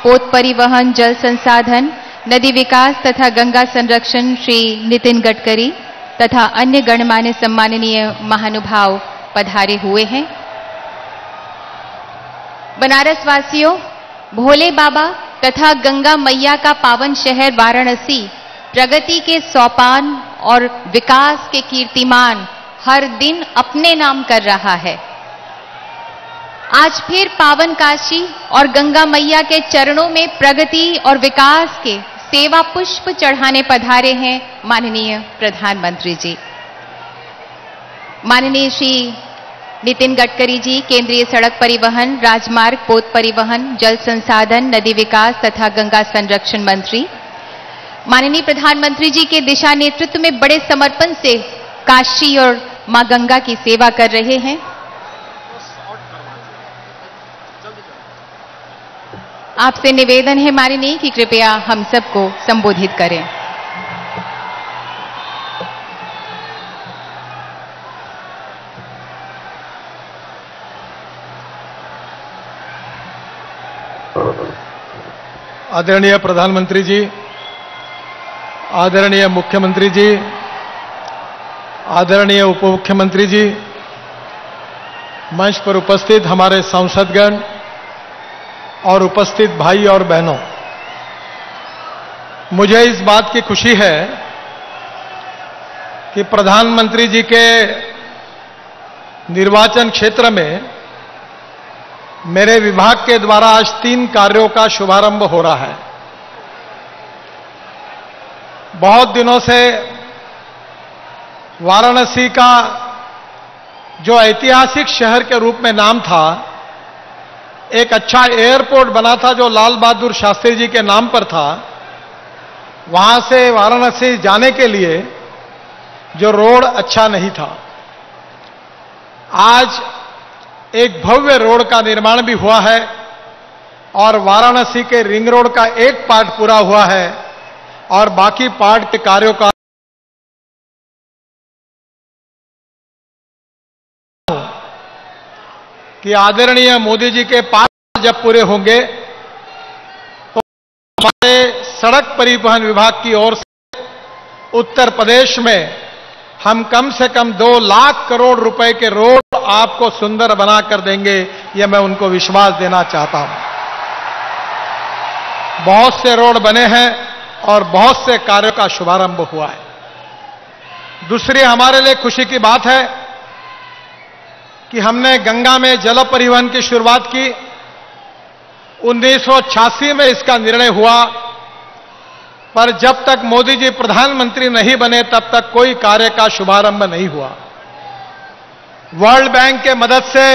पोत परिवहन, जल संसाधन, नदी विकास तथा गंगा संरक्षण श्री नितिन गडकरी तथा अन्य गणमान्य सम्माननीय महानुभाव पधारे हुए हैं। बनारस वासियों, भोले बाबा तथा गंगा मैया का पावन शहर वाराणसी प्रगति के सोपान और विकास के कीर्तिमान हर दिन अपने नाम कर रहा है। आज फिर पावन काशी और गंगा मैया के चरणों में प्रगति और विकास के सेवा पुष्प चढ़ाने पधारे हैं माननीय प्रधानमंत्री जी। माननीय श्री नितिन गडकरी जी, केंद्रीय सड़क परिवहन, राजमार्ग, पोत परिवहन, जल संसाधन, नदी विकास तथा गंगा संरक्षण मंत्री, माननीय प्रधानमंत्री जी के दिशा नेतृत्व में बड़े समर्पण से काशी और मां गंगा की सेवा कर रहे हैं। आपसे निवेदन है माननीय कि कृपया हम सबको संबोधित करें। आदरणीय प्रधानमंत्री जी, आदरणीय मुख्यमंत्री जी, आदरणीय उप मुख्यमंत्री जी, मंच पर उपस्थित हमारे सांसदगण और उपस्थित भाई और बहनों, मुझे इस बात की खुशी है कि प्रधानमंत्री जी के निर्वाचन क्षेत्र में मेरे विभाग के द्वारा आज 3 कार्यों का शुभारंभ हो रहा है। बहुत दिनों से वाराणसी का जो ऐतिहासिक शहर के रूप में नाम था, एक अच्छा एयरपोर्ट बना था जो लाल बहादुर शास्त्री जी के नाम पर था, वहां से वाराणसी जाने के लिए जो रोड अच्छा नहीं था, आज एक भव्य रोड का निर्माण भी हुआ है और वाराणसी के रिंग रोड का एक पार्ट पूरा हुआ है और बाकी पार्ट के कार्यों का कि आदरणीय मोदी जी के 5 साल जब पूरे होंगे तो हमारे सड़क परिवहन विभाग की ओर से उत्तर प्रदेश में हम कम से कम 2 लाख करोड़ रुपए के रोड आपको सुंदर बना कर देंगे, यह मैं उनको विश्वास देना चाहता हूं। बहुत से रोड बने हैं और बहुत से कार्यों का शुभारंभ हुआ है। दूसरी हमारे लिए खुशी की बात है कि हमने गंगा में जल परिवहन की शुरुआत की। 1986 में इसका निर्णय हुआ, पर जब तक मोदी जी प्रधानमंत्री नहीं बने तब तक कोई कार्य का शुभारंभ नहीं हुआ। वर्ल्ड बैंक के मदद से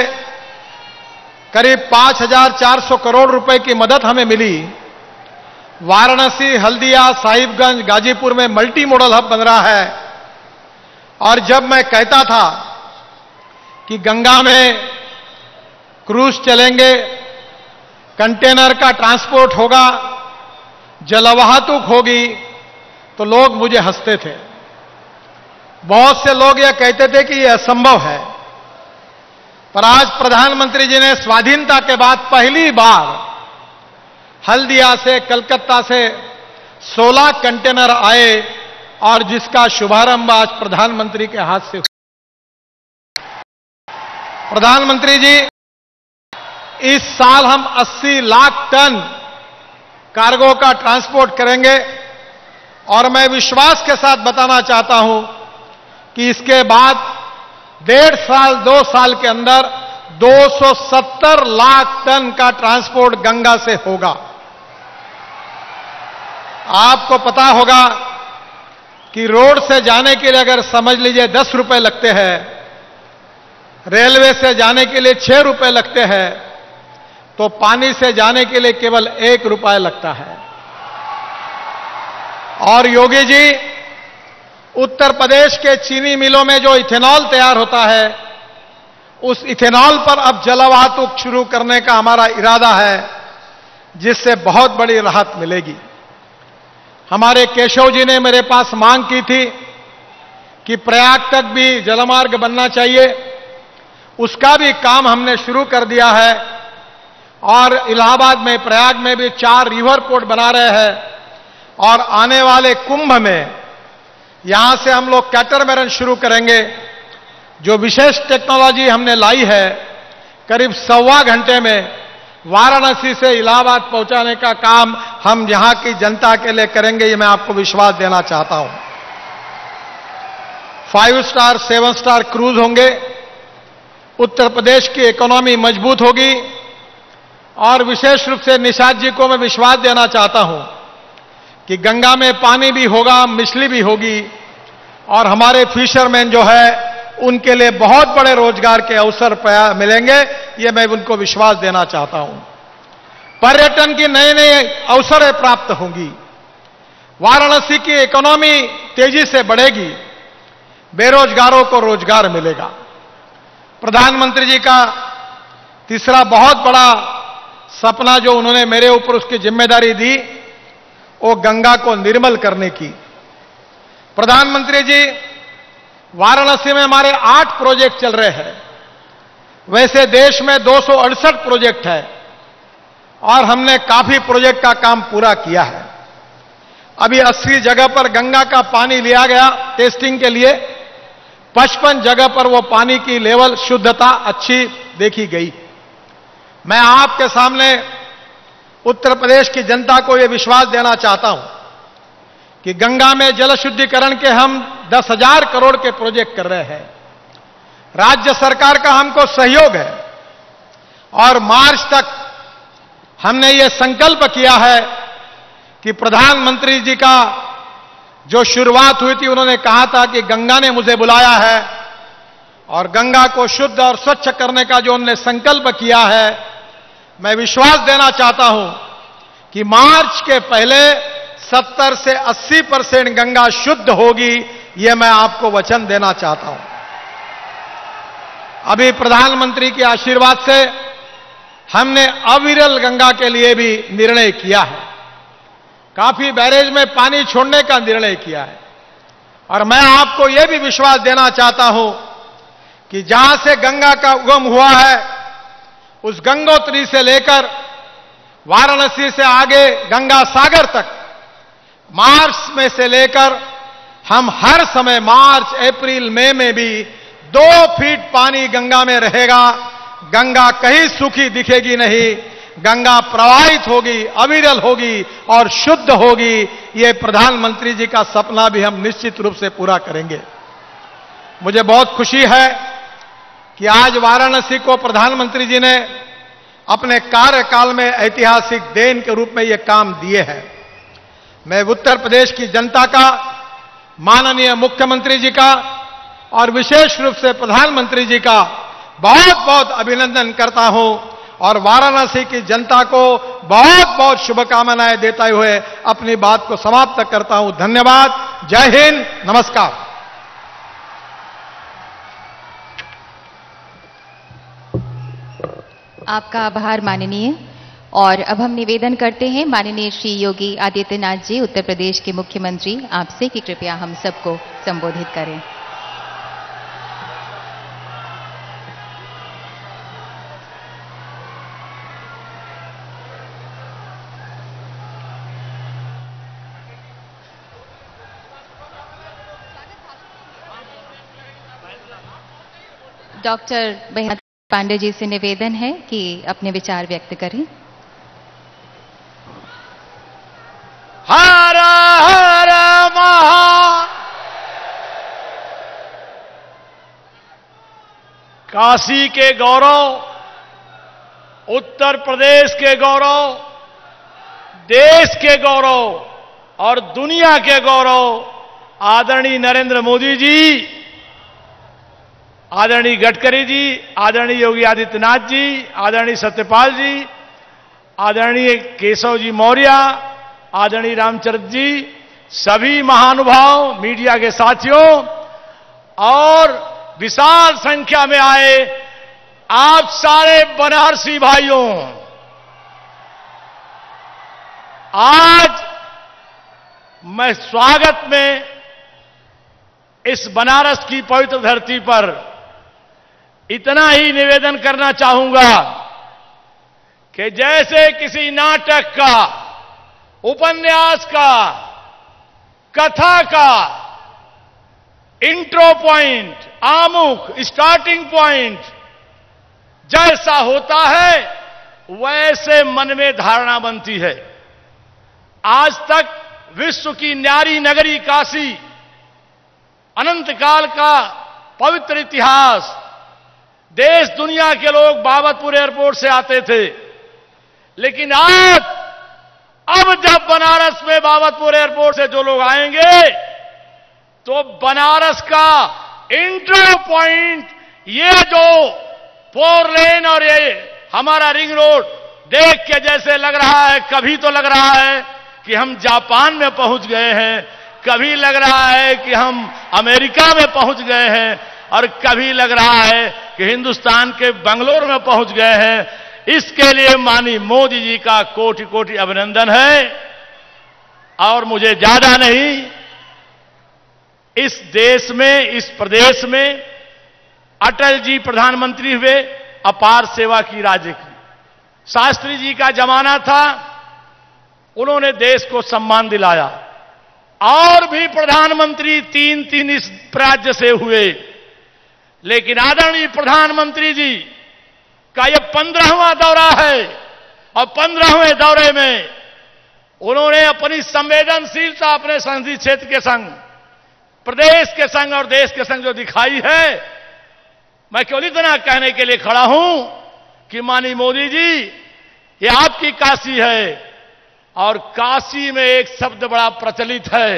करीब 5,400 करोड़ रुपए की मदद हमें मिली। वाराणसी, हल्दिया, साहिबगंज, गाजीपुर में मल्टी मॉडल हब बन रहा है। और जब मैं कहता था कि गंगा में क्रूज चलेंगे, कंटेनर का ट्रांसपोर्ट होगा, जलवाहतुक होगी, तो लोग मुझे हंसते थे। बहुत से लोग यह कहते थे कि यह असंभव है। पर आज प्रधानमंत्री जी ने स्वाधीनता के बाद पहली बार हल्दिया से, कलकत्ता से 16 कंटेनर आए और जिसका शुभारंभ आज प्रधानमंत्री के हाथ से हुआ। प्रधानमंत्री जी, इस साल हम 80 लाख टन कार्गो का ट्रांसपोर्ट करेंगे और मैं विश्वास के साथ बताना चाहता हूं कि इसके बाद 1.5 साल 2 साल के अंदर 270 लाख टन का ट्रांसपोर्ट गंगा से होगा। आपको पता होगा कि रोड से जाने के लिए अगर समझ लीजिए 10 रुपए लगते हैं, रेलवे से जाने के लिए 6 रुपए लगते हैं, तो पानी से जाने के लिए केवल 1 रुपया लगता है। और योगी जी, उत्तर प्रदेश के चीनी मिलों में जो इथेनॉल तैयार होता है, उस इथेनॉल पर अब जलवाहतुक शुरू करने का हमारा इरादा है, जिससे बहुत बड़ी राहत मिलेगी। हमारे केशव जी ने मेरे पास मांग की थी कि प्रयाग तक भी जलमार्ग बनना चाहिए। उसका भी काम हमने शुरू कर दिया है। और इलाहाबाद में, प्रयाग में भी 4 रिवर पोर्ट बना रहे हैं। और आने वाले कुंभ में यहां से हम लोग कैटरमैरन शुरू करेंगे। जो विशेष टेक्नोलॉजी हमने लाई है, करीब 1.25 घंटे में वाराणसी से इलाहाबाद पहुंचाने का काम हम यहां की जनता के लिए करेंगे, ये मैं आपको विश्वास देना चाहता हूं। 5 स्टार 7 स्टार क्रूज होंगे। उत्तर प्रदेश की इकोनॉमी मजबूत होगी। और विशेष रूप से निषाद जी को मैं विश्वास देना चाहता हूं कि गंगा में पानी भी होगा, मछली भी होगी, और हमारे फिशरमैन जो है उनके लिए बहुत बड़े रोजगार के अवसर मिलेंगे, ये मैं उनको विश्वास देना चाहता हूं। पर्यटन की नए नए अवसरें प्राप्त होंगी। वाराणसी की इकोनॉमी तेजी से बढ़ेगी। बेरोजगारों को रोजगार मिलेगा। प्रधानमंत्री जी का तीसरा बहुत बड़ा सपना जो उन्होंने मेरे ऊपर उसकी जिम्मेदारी दी, वो गंगा को निर्मल करने की। प्रधानमंत्री जी, वाराणसी में हमारे 8 प्रोजेक्ट चल रहे हैं। वैसे देश में 268 प्रोजेक्ट है और हमने काफी प्रोजेक्ट का काम पूरा किया है। अभी 80 जगह पर गंगा का पानी लिया गया टेस्टिंग के लिए। 55 जगह पर वो पानी की लेवल शुद्धता अच्छी देखी गई। मैं आपके सामने उत्तर प्रदेश की जनता को यह विश्वास देना चाहता हूं कि गंगा में जल शुद्धिकरण के हम 10,000 करोड़ के प्रोजेक्ट कर रहे हैं। राज्य सरकार का हमको सहयोग है और मार्च तक हमने ये संकल्प किया है कि प्रधानमंत्री जी का जो शुरुआत हुई थी, उन्होंने कहा था कि गंगा ने मुझे बुलाया है, और गंगा को शुद्ध और स्वच्छ करने का जो उन्होंने संकल्प किया है, मैं विश्वास देना चाहता हूं कि मार्च के पहले 70 से 80% गंगा शुद्ध होगी। यह मैं आपको वचन देना चाहता हूं। अभी प्रधानमंत्री के आशीर्वाद से हमने अविरल गंगा के लिए भी निर्णय किया है। काफी बैरेज में पानी छोड़ने का निर्णय किया है। और मैं आपको यह भी विश्वास देना चाहता हूं कि जहां से गंगा का उगम हुआ है, उस गंगोत्री से लेकर वाराणसी से आगे गंगा सागर तक, मार्च में से लेकर हम हर समय मार्च, अप्रैल, मई में भी 2 फीट पानी गंगा में रहेगा। गंगा कहीं सूखी दिखेगी नहीं। गंगा प्रवाहित होगी, अविरल होगी और शुद्ध होगी। ये प्रधानमंत्री जी का सपना भी हम निश्चित रूप से पूरा करेंगे। मुझे बहुत खुशी है कि आज वाराणसी को प्रधानमंत्री जी ने अपने कार्यकाल में ऐतिहासिक देन के रूप में ये काम दिए हैं। मैं उत्तर प्रदेश की जनता का, माननीय मुख्यमंत्री जी का और विशेष रूप से प्रधानमंत्री जी का बहुत बहुत अभिनंदन करता हूं और वाराणसी की जनता को बहुत बहुत शुभकामनाएं देते हुए अपनी बात को समाप्त करता हूं। धन्यवाद। जय हिंद। नमस्कार। आपका आभार माननीय। और अब हम निवेदन करते हैं माननीय श्री योगी आदित्यनाथ जी, उत्तर प्रदेश के मुख्यमंत्री, आपसे कि कृपया हम सबको संबोधित करें। डॉक्टर बेहद पांडे जी से निवेदन है कि अपने विचार व्यक्त करें। हर हर महा काशी के गौरव, उत्तर प्रदेश के गौरव, देश के गौरव और दुनिया के गौरव आदरणीय नरेंद्र मोदी जी, आदरणीय गडकरी जी, आदरणीय योगी आदित्यनाथ जी, आदरणीय सत्यपाल जी, आदरणीय केशव जी मौर्य, आदरणीय रामचंद्र जी, सभी महानुभाव, मीडिया के साथियों और विशाल संख्या में आए आप सारे बनारसी भाइयों, आज मैं स्वागत में इस बनारस की पवित्र धरती पर इतना ही निवेदन करना चाहूंगा कि जैसे किसी नाटक का, उपन्यास का, कथा का इंट्रो पॉइंट, आमुख, स्टार्टिंग पॉइंट जैसा होता है, वैसे मन में धारणा बनती है। आज तक विश्व की न्यारी नगरी काशी, अनंत काल का पवित्र इतिहास, देश दुनिया के लोग बाबतपुर एयरपोर्ट से आते थे, लेकिन आज अब जब बनारस में बाबतपुर एयरपोर्ट से जो लोग आएंगे, तो बनारस का इंट्रो पॉइंट, ये जो 4 लेन और ये हमारा रिंग रोड देख के जैसे लग रहा है, कभी तो लग रहा है कि हम जापान में पहुंच गए हैं, कभी लग रहा है कि हम अमेरिका में पहुंच गए हैं, और कभी लग रहा है कि हिंदुस्तान के बंगलोर में पहुंच गए हैं। इसके लिए माननीय मोदी जी का कोटि कोटि अभिनंदन है। और मुझे ज्यादा नहीं, इस देश में, इस प्रदेश में अटल जी प्रधानमंत्री हुए, अपार सेवा की राज्य की। शास्त्री जी का जमाना था, उन्होंने देश को सम्मान दिलाया। और भी प्रधानमंत्री 3 इस राज्य से हुए, लेकिन आदरणीय प्रधानमंत्री जी का यह 15वां दौरा है, और 15वें दौरे में उन्होंने अपनी संवेदनशीलता अपने संसदीय क्षेत्र के संग, प्रदेश के संग और देश के संग जो दिखाई है, मैं केवल इतना कहने के लिए खड़ा हूं कि माननीय मोदी जी, ये आपकी काशी है, और काशी में एक शब्द बड़ा प्रचलित है,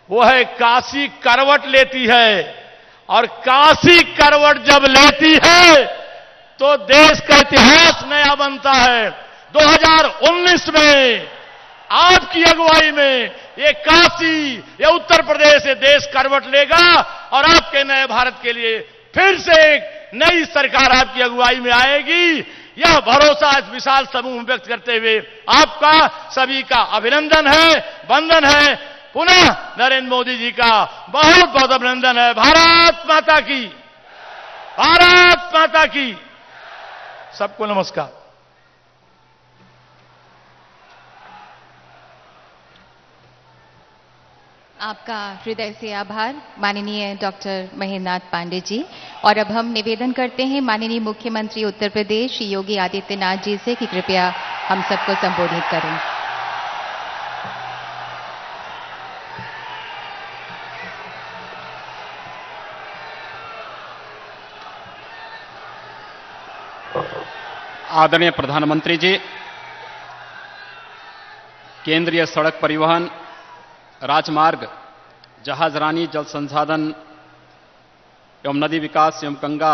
वो है काशी करवट लेती है। और काशी करवट जब लेती है तो देश का इतिहास नया बनता है। 2019 में आपकी अगुवाई में ये काशी, ये उत्तर प्रदेश, ये देश करवट लेगा, और आपके नए भारत के लिए फिर से एक नई सरकार आपकी अगुवाई में आएगी। यह भरोसा इस विशाल समूह में व्यक्त करते हुए आपका सभी का अभिनंदन है, वंदन है। पुनः नरेंद्र मोदी जी का बहुत बहुत अभिनंदन है। भारत माता की, भारत माता की। सबको नमस्कार। आपका हृदय से आभार माननीय डॉक्टर महेंद्रनाथ पांडे जी। और अब हम निवेदन करते हैं माननीय मुख्यमंत्री उत्तर प्रदेश श्री योगी आदित्यनाथ जी से कि कृपया हम सबको संबोधित करें। आदरणीय प्रधानमंत्री जी, केंद्रीय सड़क परिवहन, राजमार्ग, जहाजरानी, जल संसाधन एवं नदी विकास एवं गंगा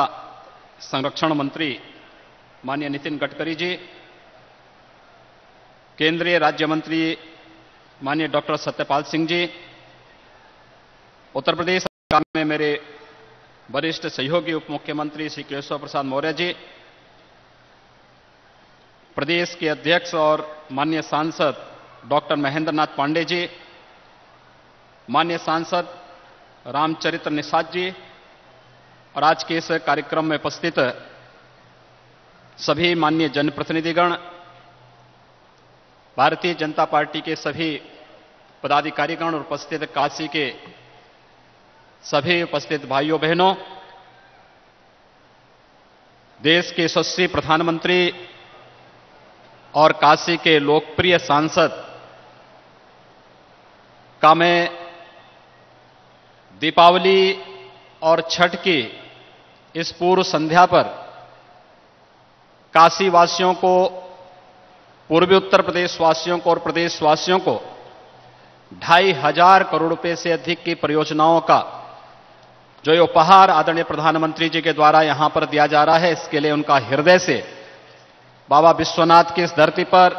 संरक्षण मंत्री माननीय नितिन गडकरी जी, केंद्रीय राज्य मंत्री माननीय डॉक्टर सत्यपाल सिंह जी, उत्तर प्रदेश सरकार में मेरे वरिष्ठ सहयोगी उप मुख्यमंत्री श्री केशव प्रसाद मौर्य जी, प्रदेश के अध्यक्ष और माननीय सांसद डॉक्टर महेंद्रनाथ पांडे जी, माननीय सांसद रामचरित्र निषाद जी, और आज के इस कार्यक्रम में उपस्थित सभी माननीय जनप्रतिनिधिगण, भारतीय जनता पार्टी के सभी पदाधिकारीगण और उपस्थित काशी के सभी उपस्थित भाइयों बहनों, देश के यशस्वी प्रधानमंत्री और काशी के लोकप्रिय सांसद का मैं दीपावली और छठ की इस पूर्व संध्या पर काशी वासियों को, पूर्वी उत्तर प्रदेश वासियों को और प्रदेश वासियों को 2,500 करोड़ रुपए से अधिक की परियोजनाओं का जो ये उपहार आदरणीय प्रधानमंत्री जी के द्वारा यहां पर दिया जा रहा है, इसके लिए उनका हृदय से, बाबा विश्वनाथ की इस धरती पर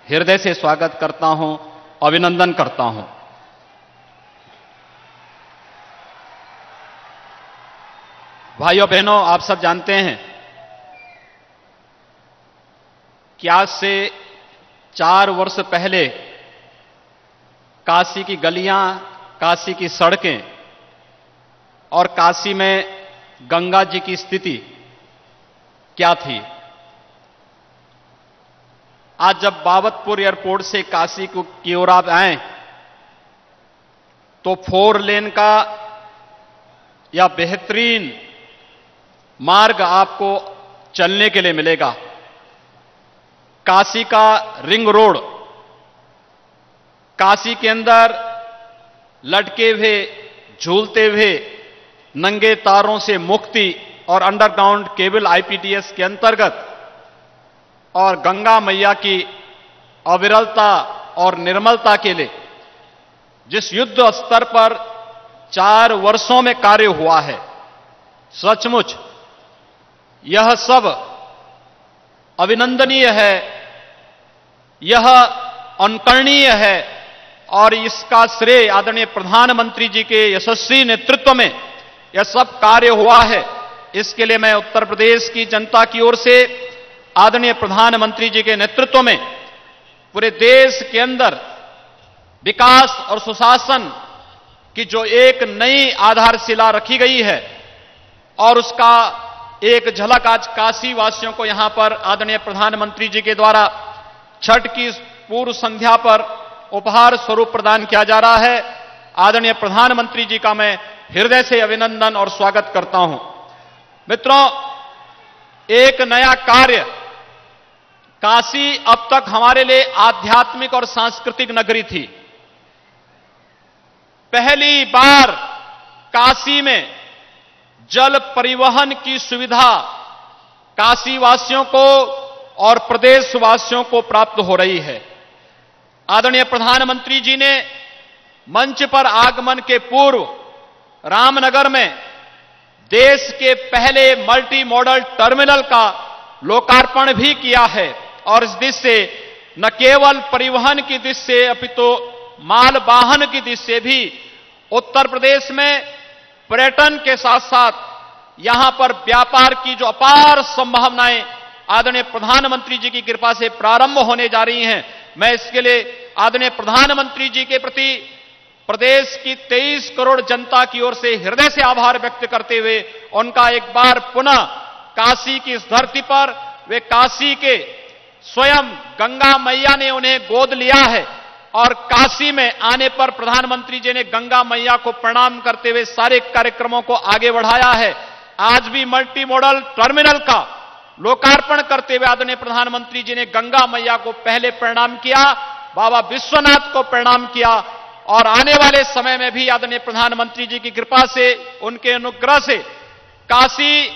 हृदय से स्वागत करता हूं, अभिनंदन करता हूं। भाइयों बहनों, आप सब जानते हैं कि आज से 4 वर्ष पहले काशी की गलियां, काशी की सड़कें और काशी में गंगा जी की स्थिति क्या थी। आज जब बाबतपुर एयरपोर्ट से काशी की ओर आप आए तो 4 लेन का या बेहतरीन मार्ग आपको चलने के लिए मिलेगा। काशी का रिंग रोड, काशी के अंदर लटके हुए, झूलते हुए नंगे तारों से मुक्ति और अंडरग्राउंड केबल आईपीटीएस के अंतर्गत और गंगा मैया की अविरलता और निर्मलता के लिए जिस युद्ध स्तर पर 4 वर्षों में कार्य हुआ है, सचमुच यह सब अभिनंदनीय है, यह अनुकरणीय है और इसका श्रेय आदरणीय प्रधानमंत्री जी के यशस्वी नेतृत्व में यह सब कार्य हुआ है। इसके लिए मैं उत्तर प्रदेश की जनता की ओर से आदरणीय प्रधानमंत्री जी के नेतृत्व में पूरे देश के अंदर विकास और सुशासन की जो एक नई आधारशिला रखी गई है और उसका एक झलक आज काशी वासियों को यहां पर आदरणीय प्रधानमंत्री जी के द्वारा छठ की पूर्व संध्या पर उपहार स्वरूप प्रदान किया जा रहा है। आदरणीय प्रधानमंत्री जी का मैं हृदय से अभिनंदन और स्वागत करता हूं। मित्रों, एक नया कार्य, काशी अब तक हमारे लिए आध्यात्मिक और सांस्कृतिक नगरी थी। पहली बार काशी में जल परिवहन की सुविधा काशी वासियों को और प्रदेश वासियों को प्राप्त हो रही है। आदरणीय प्रधानमंत्री जी ने मंच पर आगमन के पूर्व रामनगर में देश के पहले मल्टी मॉडल टर्मिनल का लोकार्पण भी किया है और इस दृष्टि से न केवल परिवहन की दृष्टि से अपितु माल वाहन की दृष्टि से भी उत्तर प्रदेश में पर्यटन के साथ साथ यहां पर व्यापार की जो अपार संभावनाएं आदरणीय प्रधानमंत्री जी की कृपा से प्रारंभ होने जा रही हैं, मैं इसके लिए आदरणीय प्रधानमंत्री जी के प्रति प्रदेश की 23 करोड़ जनता की ओर से हृदय से आभार व्यक्त करते हुए उनका एक बार पुनः काशी की इस धरती पर, वे काशी के स्वयं गंगा मैया ने उन्हें गोद लिया है और काशी में आने पर प्रधानमंत्री जी ने गंगा मैया को प्रणाम करते हुए सारे कार्यक्रमों को आगे बढ़ाया है। आज भी मल्टी मॉडल टर्मिनल का लोकार्पण करते हुए आदरणीय प्रधानमंत्री जी ने गंगा मैया को पहले प्रणाम किया, बाबा विश्वनाथ को प्रणाम किया और आने वाले समय में भी आदरणीय प्रधानमंत्री जी की कृपा से, उनके अनुग्रह से काशी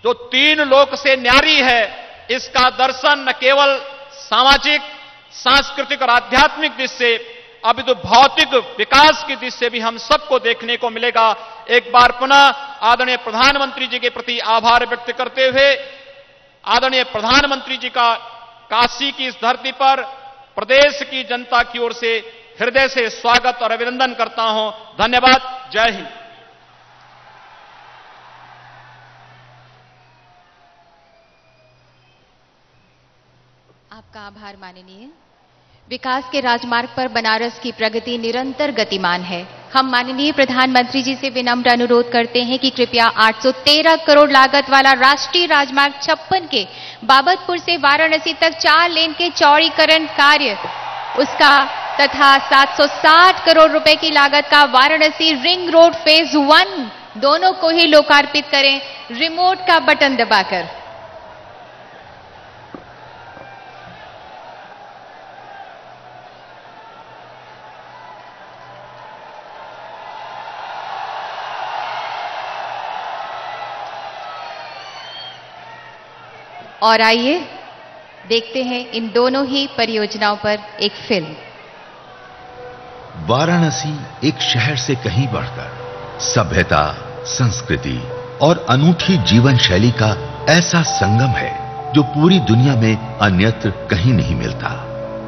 जो 3 लोक से न्यारी है, इसका दर्शन न केवल सामाजिक, सांस्कृतिक और आध्यात्मिक दृष्टि से अभी तो भौतिक विकास की दृष्टि से भी हम सबको देखने को मिलेगा। एक बार पुनः आदरणीय प्रधानमंत्री जी के प्रति आभार व्यक्त करते हुए आदरणीय प्रधानमंत्री जी का काशी की इस धरती पर प्रदेश की जनता की ओर से हृदय से स्वागत और अभिनंदन करता हूं। धन्यवाद। जय हिंद। आपका आभार माननीय। विकास के राजमार्ग पर बनारस की प्रगति निरंतर गतिमान है। हम माननीय प्रधानमंत्री जी से विनम्र अनुरोध करते हैं कि कृपया 813 करोड़ लागत वाला राष्ट्रीय राजमार्ग 56 के बाबतपुर से वाराणसी तक 4 लेन के चौड़ीकरण कार्य उसका तथा 760 करोड़ रुपए की लागत का वाराणसी रिंग रोड फेज 1 दोनों को ही लोकार्पित करें रिमोट का बटन दबाकर। और आइए देखते हैं इन दोनों ही परियोजनाओं पर एक फिल्म। वाराणसी एक शहर से कहीं बढ़कर सभ्यता, संस्कृति और अनूठी जीवन शैली का ऐसा संगम है जो पूरी दुनिया में अन्यत्र कहीं नहीं मिलता।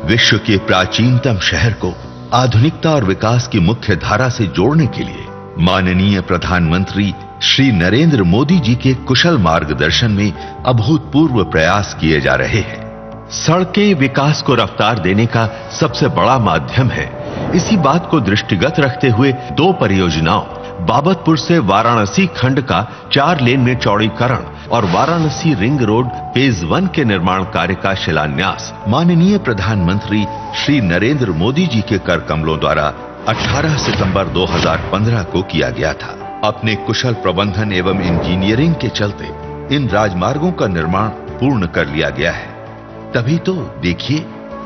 विश्व के प्राचीनतम शहर को आधुनिकता और विकास की मुख्य धारा से जोड़ने के लिए माननीय प्रधानमंत्री श्री नरेंद्र मोदी जी के कुशल मार्गदर्शन में अभूतपूर्व प्रयास किए जा रहे हैं। सड़कें विकास को रफ्तार देने का सबसे बड़ा माध्यम है। इसी बात को दृष्टिगत रखते हुए 2 परियोजनाओं बाबतपुर से वाराणसी खंड का 4 लेन में चौड़ीकरण और वाराणसी रिंग रोड फेज 1 के निर्माण कार्य का शिलान्यास माननीय प्रधानमंत्री श्री नरेंद्र मोदी जी के कर कमलों द्वारा 18 सितंबर 2015 को किया गया था। अपने कुशल प्रबंधन एवं इंजीनियरिंग के चलते इन राजमार्गों का निर्माण पूर्ण कर लिया गया है। तभी तो देखिए,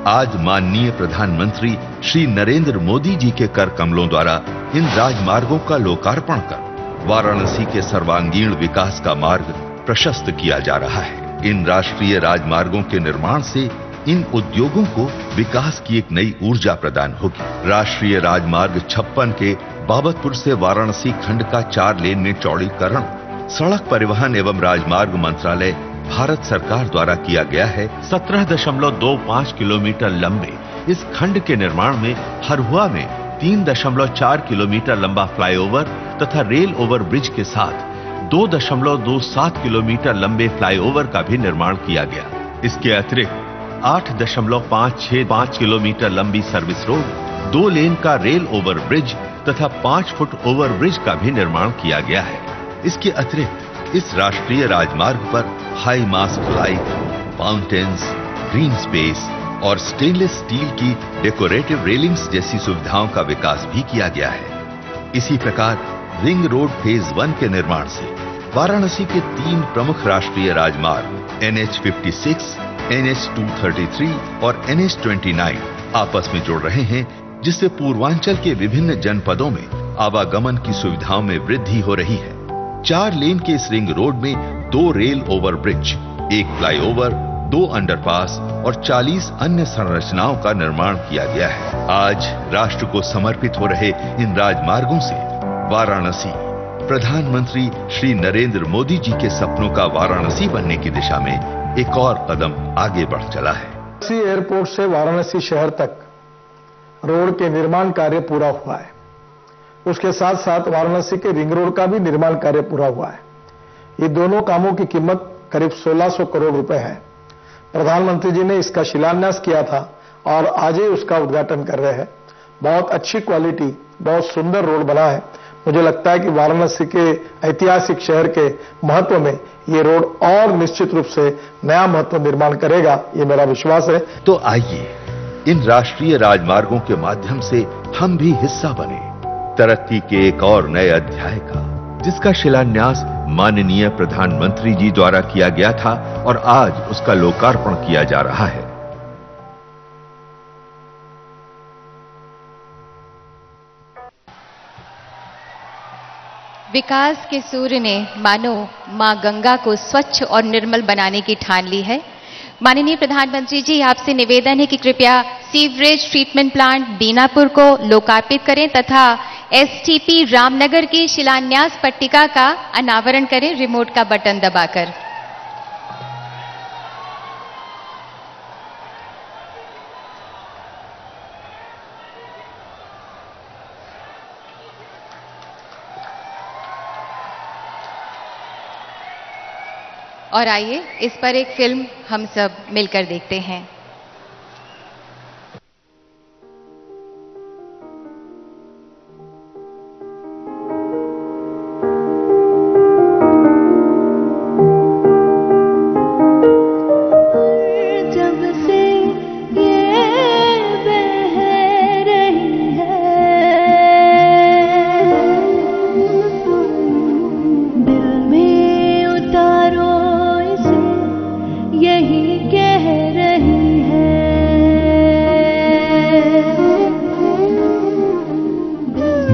आज माननीय प्रधानमंत्री श्री नरेंद्र मोदी जी के कर कमलों द्वारा इन राजमार्गों का लोकार्पण कर वाराणसी के सर्वांगीण विकास का मार्ग प्रशस्त किया जा रहा है। इन राष्ट्रीय राजमार्गों के निर्माण से इन उद्योगों को विकास की एक नई ऊर्जा प्रदान होगी। राष्ट्रीय राजमार्ग 56 के बाबतपुर से वाराणसी खंड का 4 लेन में चौड़ीकरण सड़क परिवहन एवं राजमार्ग मंत्रालय भारत सरकार द्वारा किया गया है। 17.25 किलोमीटर लंबे इस खंड के निर्माण में हरहुआ में 3.4 किलोमीटर लंबा फ्लाईओवर तथा रेल ओवर ब्रिज के साथ 2.27 किलोमीटर लंबे फ्लाईओवर का भी निर्माण किया गया। इसके अतिरिक्त 8.565 किलोमीटर लंबी सर्विस रोड, 2 लेन का रेल ओवर ब्रिज तथा 5 फुट ओवर ब्रिज का भी निर्माण किया गया है। इसके अतिरिक्त इस राष्ट्रीय राजमार्ग पर high mast light, fountains, green space और स्टेनलेस स्टील की डेकोरेटिव रेलिंग्स जैसी सुविधाओं का विकास भी किया गया है। इसी प्रकार रिंग रोड फेज 1 के निर्माण से वाराणसी के 3 प्रमुख राष्ट्रीय राजमार्ग NH56, NH233 और NH29 आपस में जुड़ रहे हैं, जिससे पूर्वांचल के विभिन्न जनपदों में आवागमन की सुविधाओं में वृद्धि हो रही है। 4 लेन के इस रिंग रोड में 2 rail over bridge, 1 flyover, 2 underpass और 40 अन्य संरचनाओं का निर्माण किया गया है। आज राष्ट्र को समर्पित हो रहे इन राजमार्गों से वाराणसी प्रधानमंत्री श्री नरेंद्र मोदी जी के सपनों का वाराणसी बनने की दिशा में एक और कदम आगे बढ़ चला है। वाराणसी एयरपोर्ट से वाराणसी शहर तक रोड के निर्माण कार्य पूरा हुआ है। उसके साथ साथ वाराणसी के रिंग रोड का भी निर्माण कार्य पूरा हुआ है। ये दोनों कामों की कीमत करीब 1600 करोड़ रुपए है। प्रधानमंत्री जी ने इसका शिलान्यास किया था और आज ही उसका उद्घाटन कर रहे हैं। बहुत अच्छी क्वालिटी, बहुत सुंदर रोड बना है। मुझे लगता है कि वाराणसी के ऐतिहासिक शहर के महत्व में ये रोड और निश्चित रूप से नया महत्व निर्माण करेगा, ये मेरा विश्वास है। तो आइए इन राष्ट्रीय राजमार्गों के माध्यम से हम भी हिस्सा बने तरक्की के एक और नए अध्याय का, जिसका शिलान्यास माननीय प्रधानमंत्री जी द्वारा किया गया था और आज उसका लोकार्पण किया जा रहा है। विकास के सूर्य ने मानो मां गंगा को स्वच्छ और निर्मल बनाने की ठान ली है। माननीय प्रधानमंत्री जी, आपसे निवेदन है कि कृपया सीवरेज ट्रीटमेंट प्लांट दीनापुर को लोकार्पित करें तथा एसटीपी रामनगर की शिलान्यास पट्टिका का अनावरण करें रिमोट का बटन दबाकर। और आइए इस पर एक फिल्म हम सब मिलकर देखते हैं।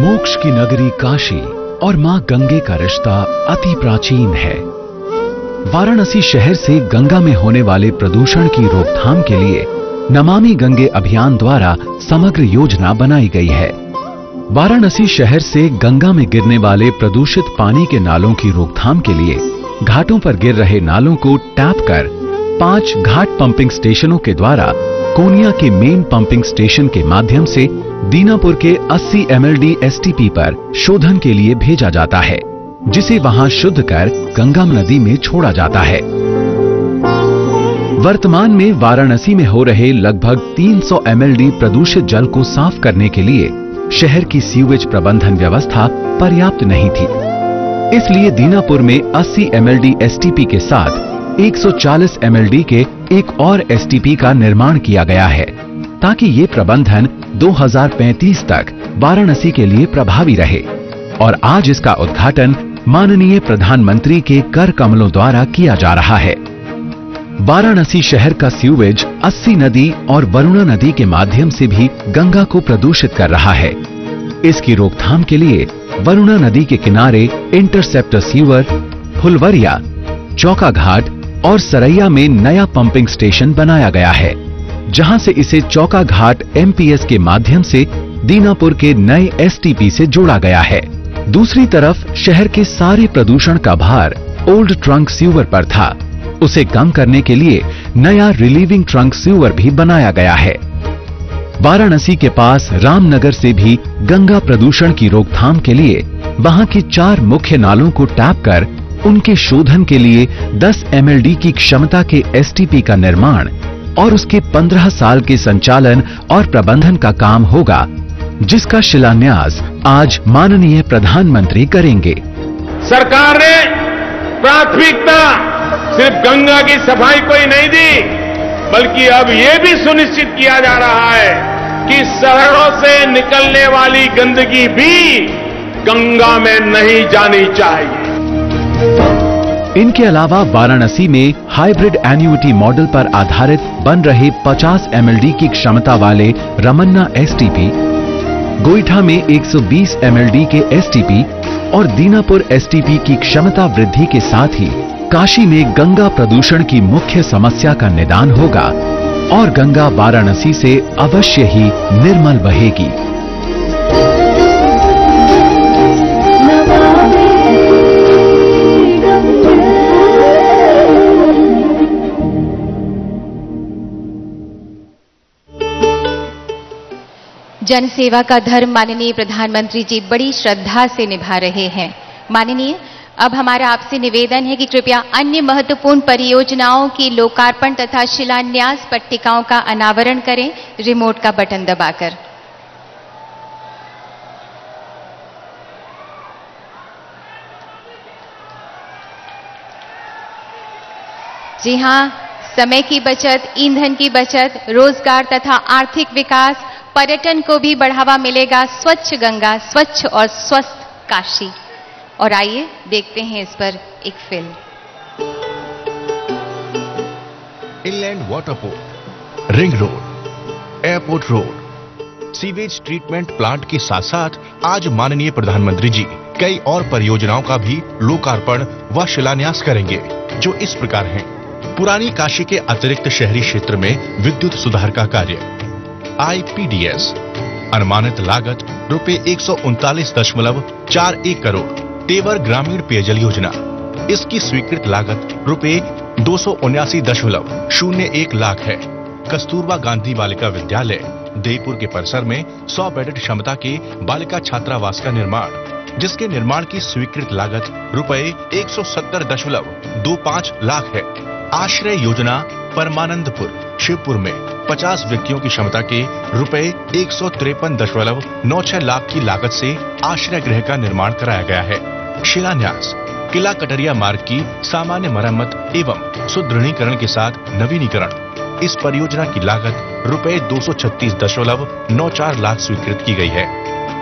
मोक्ष की नगरी काशी और मां गंगे का रिश्ता अति प्राचीन है। वाराणसी शहर से गंगा में होने वाले प्रदूषण की रोकथाम के लिए नमामि गंगे अभियान द्वारा समग्र योजना बनाई गई है। वाराणसी शहर से गंगा में गिरने वाले प्रदूषित पानी के नालों की रोकथाम के लिए घाटों पर गिर रहे नालों को टैप कर 5 घाट पंपिंग स्टेशनों के द्वारा कोनिया के मेन पंपिंग स्टेशन के माध्यम से दीनापुर के 80 MLD STP पर शोधन के लिए भेजा जाता है, जिसे वहां शुद्ध कर गंगा नदी में छोड़ा जाता है। वर्तमान में वाराणसी में हो रहे लगभग 300 MLD प्रदूषित जल को साफ करने के लिए शहर की सीवेज प्रबंधन व्यवस्था पर्याप्त नहीं थी। इसलिए दीनापुर में 80 MLD STP के साथ 140 MLD के एक और STP का निर्माण किया गया है, ताकि ये प्रबंधन 2035 तक वाराणसी के लिए प्रभावी रहे। और आज इसका उद्घाटन माननीय प्रधानमंत्री के कर कमलों द्वारा किया जा रहा है। वाराणसी शहर का सीवेज 80 नदी और वरुणा नदी के माध्यम से भी गंगा को प्रदूषित कर रहा है। इसकी रोकथाम के लिए वरुणा नदी के किनारे इंटरसेप्टर सीवर, फुलवरिया, चौका घाट और सरैया में नया पंपिंग स्टेशन बनाया गया है, जहां से इसे चौका घाट MPS के माध्यम से दीनापुर के नए STP से जोड़ा गया है। दूसरी तरफ शहर के सारे प्रदूषण का भार ओल्ड ट्रंक सीवर पर था। उसे कम करने के लिए नया रिलीविंग ट्रंक सीवर भी बनाया गया है। वाराणसी के पास रामनगर से भी गंगा प्रदूषण की रोकथाम के लिए वहां के 4 मुख्य नालों को टैप कर उनके शोधन के लिए 10 MLD की क्षमता के STP का निर्माण और उसके 15 साल के संचालन और प्रबंधन का काम होगा, जिसका शिलान्यास आज माननीय प्रधानमंत्री करेंगे। सरकार ने प्राथमिकता सिर्फ गंगा की सफाई को ही नहीं दी, बल्कि अब यह भी सुनिश्चित किया जा रहा है कि शहरों से निकलने वाली गंदगी भी गंगा में नहीं जानी चाहिए। इनके अलावा वाराणसी में हाइब्रिड एन्युटी मॉडल पर आधारित बन रहे 50 MLD की क्षमता वाले रमन्ना STP, गोईठा में 120 MLD के STP और दीनापुर STP की क्षमता वृद्धि के साथ ही काशी में गंगा प्रदूषण की मुख्य समस्या का निदान होगा और गंगा वाराणसी से अवश्य ही निर्मल बहेगी। जनसेवा का धर्म माननीय प्रधानमंत्री जी बड़ी श्रद्धा से निभा रहे हैं। माननीय, अब हमारा आपसे निवेदन है कि कृपया अन्य महत्वपूर्ण परियोजनाओं की लोकार्पण तथा शिलान्यास पट्टिकाओं का अनावरण करें, रिमोट का बटन दबाकर। जी हां, समय की बचत, ईंधन की बचत, रोजगार तथा आर्थिक विकास, पर्यटन को भी बढ़ावा मिलेगा। स्वच्छ गंगा, स्वच्छ और स्वस्थ काशी। और आइए देखते हैं इस पर एक film. Inland water port, ring road, airport road, sewage treatment plant के साथ साथ आज माननीय प्रधानमंत्री जी कई और परियोजनाओं का भी लोकार्पण व शिलान्यास करेंगे, जो इस प्रकार हैं। पुरानी काशी के अतिरिक्त शहरी क्षेत्र में विद्युत सुधार का कार्य, IPDS, अनुमानित लागत ₹139.41 करोड़। तेवर ग्रामीण पेयजल योजना, इसकी स्वीकृत लागत ₹279.01 लाख है। कस्तूरबा गांधी बालिका विद्यालय देवपुर के परिसर में 100 बेडेड क्षमता के बालिका छात्रावास का निर्माण, जिसके निर्माण की स्वीकृत लागत ₹170.25 लाख है। आश्रय योजना परमानंदपुर शिवपुर में 50 व्यक्तियों की क्षमता के ₹153.96 लाख की लागत से आश्रय गृह का निर्माण कराया गया है। शिलान्यास किला कटरिया मार्ग की सामान्य मरम्मत एवं सुदृढ़ीकरण के साथ नवीनीकरण, इस परियोजना की लागत ₹236.94 लाख स्वीकृत की गई है।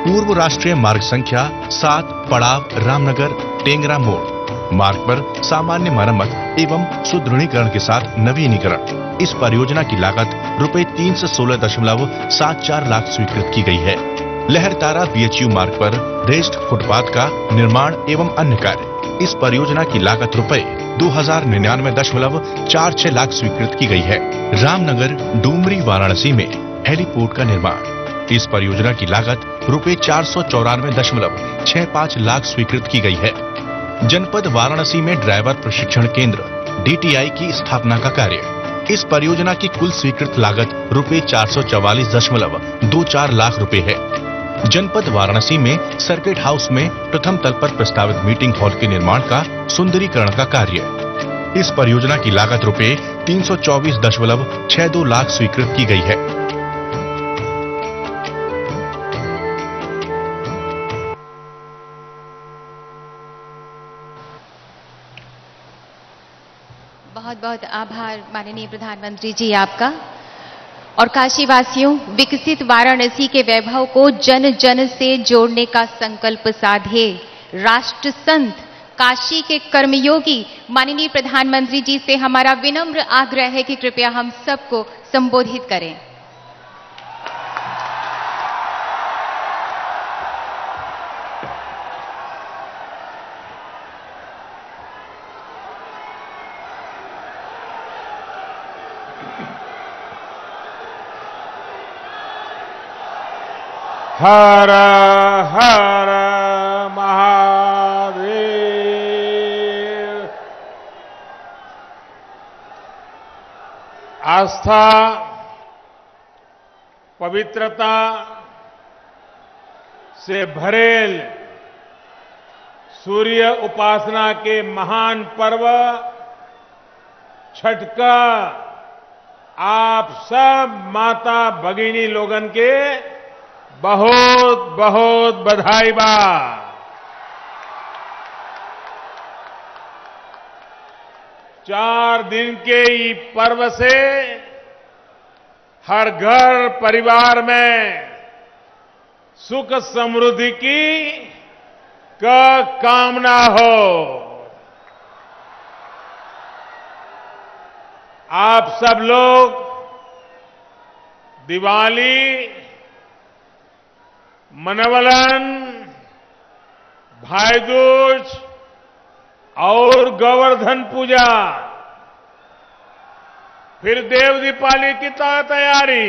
पूर्व राष्ट्रीय मार्ग संख्या 7 पड़ाव रामनगर टेंगरा मोड़ मार्ग पर सामान्य मरम्मत एवं सुदृढ़ीकरण के साथ नवीनीकरण, इस परियोजना की लागत ₹316.74 लाख स्वीकृत की गई है। लहरतारा BHU मार्ग पर रेस्ट फुटपाथ का निर्माण एवं अन्य कार्य, इस परियोजना की लागत ₹2099.46 लाख स्वीकृत की गई है। रामनगर डूमरी वाराणसी में हेलीपोर्ट का निर्माण, इस परियोजना की लागत ₹494.65 लाख स्वीकृत की गई है। जनपद वाराणसी में ड्राइवर प्रशिक्षण केंद्र DTI की स्थापना का कार्य, इस परियोजना की कुल स्वीकृत लागत ₹444.24 लाख रुपए है। जनपद वाराणसी में सर्किट हाउस में प्रथम तल पर प्रस्तावित मीटिंग हॉल के निर्माण का सुंदरीकरण का कार्य, इस परियोजना की लागत ₹324.62 लाख स्वीकृत की गई है। बहुत बहुत आभार माननीय प्रधानमंत्री जी आपका। और काशीवासियों, विकसित वाराणसी के वैभव को जन जन से जोड़ने का संकल्प साधे राष्ट्र संत काशी के कर्मयोगी माननीय प्रधानमंत्री जी से हमारा विनम्र आग्रह है कि कृपया हम सबको संबोधित करें। हर हर महादेव। आस्था, पवित्रता से भरेल सूर्य उपासना के महान पर्व छठ का आप सब माता भगिनी लोगन के बहुत बहुत बधाई बा। चार दिन के ये पर्व से हर घर परिवार में सुख समृद्धि की कामना हो। आप सब लोग दिवाली, मनवलन, भाई दूज और गोवर्धन पूजा, फिर देव दीपावली की तैयारी,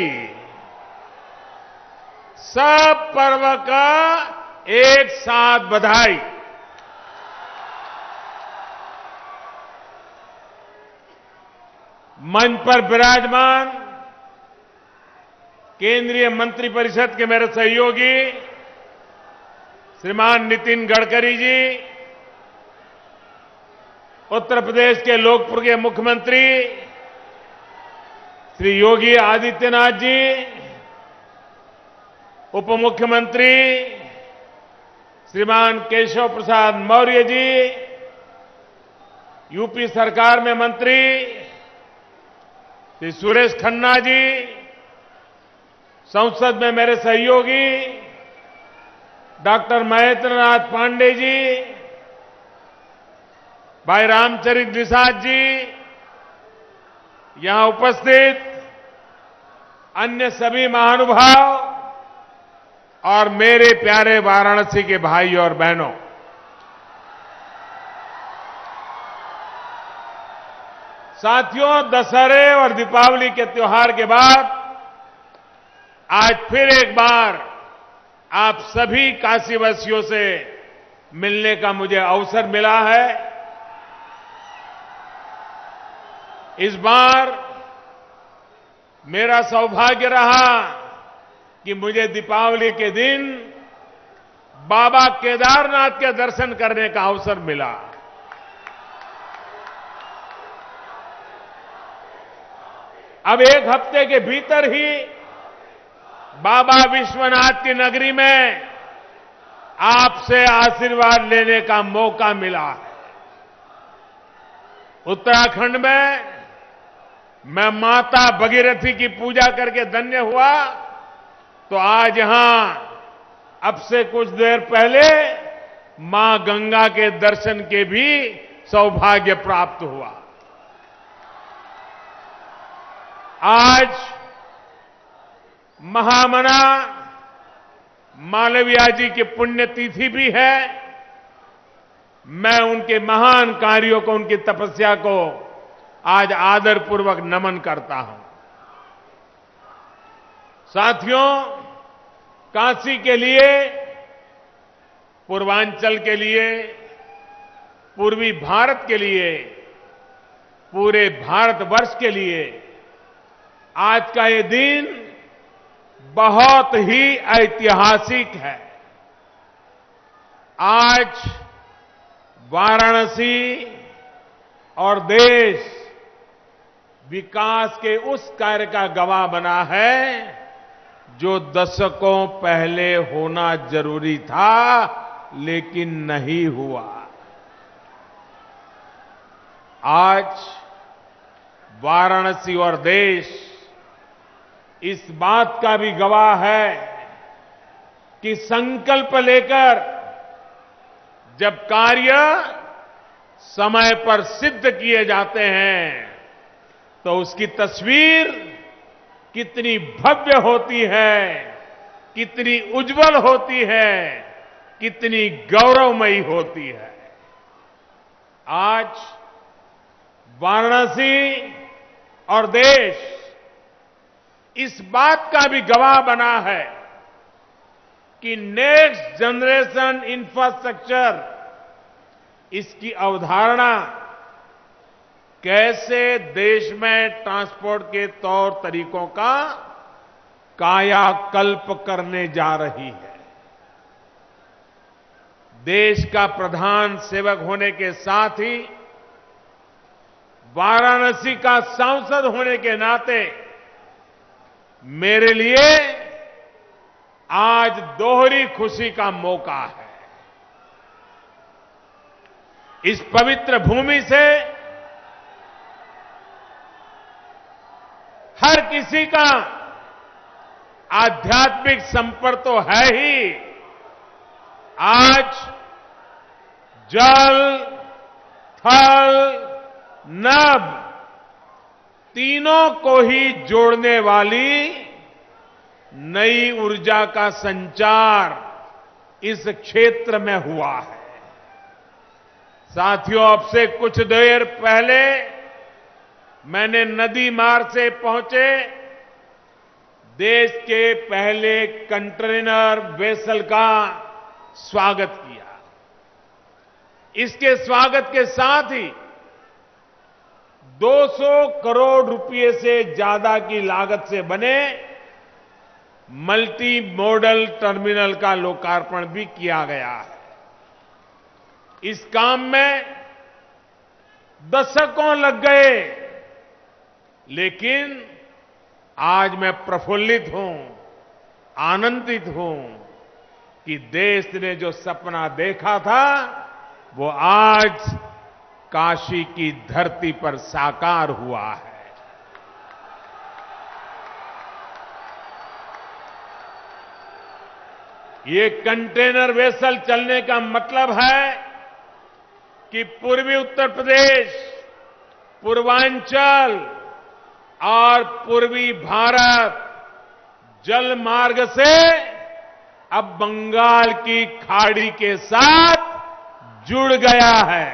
सब पर्व का एक साथ बधाई। मंच पर विराजमान केंद्रीय मंत्रिपरिषद के मेरे सहयोगी श्रीमान नितिन गडकरी जी, उत्तर प्रदेश के लोकपुर के मुख्यमंत्री श्री योगी आदित्यनाथ जी, उप मुख्यमंत्री श्रीमान केशव प्रसाद मौर्य जी, यूपी सरकार में मंत्री श्री सुरेश खन्ना जी, संसद में मेरे सहयोगी डॉक्टर महेंद्रनाथ पांडे जी, भाई रामचरित निषाद जी, यहां उपस्थित अन्य सभी महानुभाव और मेरे प्यारे वाराणसी के भाई और बहनों, साथियों, दशहरे और दीपावली के त्योहार के बाद आज फिर एक बार आप सभी काशीवासियों से मिलने का मुझे अवसर मिला है। इस बार मेरा सौभाग्य रहा कि मुझे दीपावली के दिन बाबा केदारनाथ के दर्शन करने का अवसर मिला। अब एक हफ्ते के भीतर ही बाबा विश्वनाथ की नगरी में आपसे आशीर्वाद लेने का मौका मिला है। उत्तराखंड में मैं माता भगीरथी की पूजा करके धन्य हुआ, तो आज यहां अब से कुछ देर पहले मां गंगा के दर्शन के भी सौभाग्य प्राप्त हुआ। आज महामना मालवीय जी की पुण्यतिथि भी है। मैं उनके महान कार्यों को, उनकी तपस्या को आज आदरपूर्वक नमन करता हूं। साथियों, काशी के लिए, पूर्वांचल के लिए, पूर्वी भारत के लिए, पूरे भारतवर्ष के लिए आज का ये दिन बहुत ही ऐतिहासिक है। आज वाराणसी और देश विकास के उस कार्य का गवाह बना है जो दशकों पहले होना जरूरी था, लेकिन नहीं हुआ। आज वाराणसी और देश इस बात का भी गवाह है कि संकल्प लेकर जब कार्य समय पर सिद्ध किए जाते हैं तो उसकी तस्वीर कितनी भव्य होती है, कितनी उज्जवल होती है, कितनी गौरवमयी होती है। आज वाराणसी और देश इस बात का भी गवाह बना है कि नेक्स्ट जनरेशन इंफ्रास्ट्रक्चर, इसकी अवधारणा कैसे देश में ट्रांसपोर्ट के तौर तरीकों का कायाकल्प करने जा रही है। देश का प्रधान सेवक होने के साथ ही वाराणसी का सांसद होने के नाते मेरे लिए आज दोहरी खुशी का मौका है। इस पवित्र भूमि से हर किसी का आध्यात्मिक संपर्क तो है ही, आज जल, थल, नभ तीनों को ही जोड़ने वाली नई ऊर्जा का संचार इस क्षेत्र में हुआ है। साथियों, अब से कुछ देर पहले मैंने नदी मार्ग से पहुंचे देश के पहले कंटेनर वेसल का स्वागत किया। इसके स्वागत के साथ ही 200 करोड़ रुपए से ज्यादा की लागत से बने मल्टी मॉडल टर्मिनल का लोकार्पण भी किया गया है। इस काम में दशकों लग गए, लेकिन आज मैं प्रफुल्लित हूं, आनंदित हूं कि देश ने जो सपना देखा था वो आज काशी की धरती पर साकार हुआ है। ये कंटेनर वेसल चलने का मतलब है कि पूर्वी उत्तर प्रदेश, पूर्वांचल और पूर्वी भारत जल मार्ग से अब बंगाल की खाड़ी के साथ जुड़ गया है।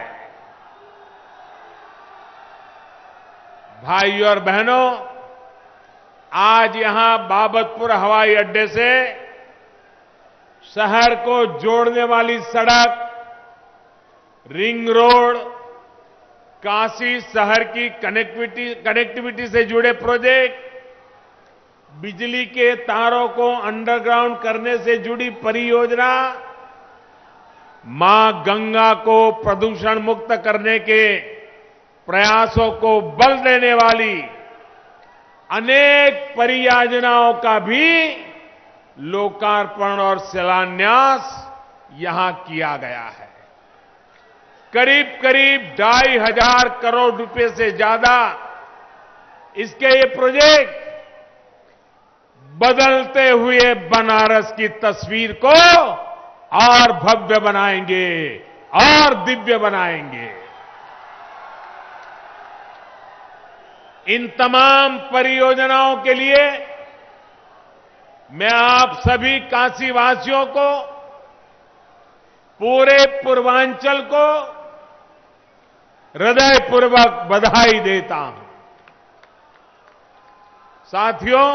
भाइयों और बहनों, आज यहां बाबतपुर हवाई अड्डे से शहर को जोड़ने वाली सड़क, रिंग रोड, काशी शहर की कनेक्टिविटी से जुड़े प्रोजेक्ट, बिजली के तारों को अंडरग्राउंड करने से जुड़ी परियोजना, मां गंगा को प्रदूषण मुक्त करने के प्रयासों को बल देने वाली अनेक परियोजनाओं का भी लोकार्पण और शिलान्यास यहां किया गया है। करीब करीब 2,500 करोड़ रुपए से ज्यादा इसके ये प्रोजेक्ट बदलते हुए बनारस की तस्वीर को और भव्य बनाएंगे और दिव्य बनाएंगे। इन तमाम परियोजनाओं के लिए मैं आप सभी काशीवासियों को, पूरे पूर्वांचल को हृदयपूर्वक बधाई देता हूं। साथियों,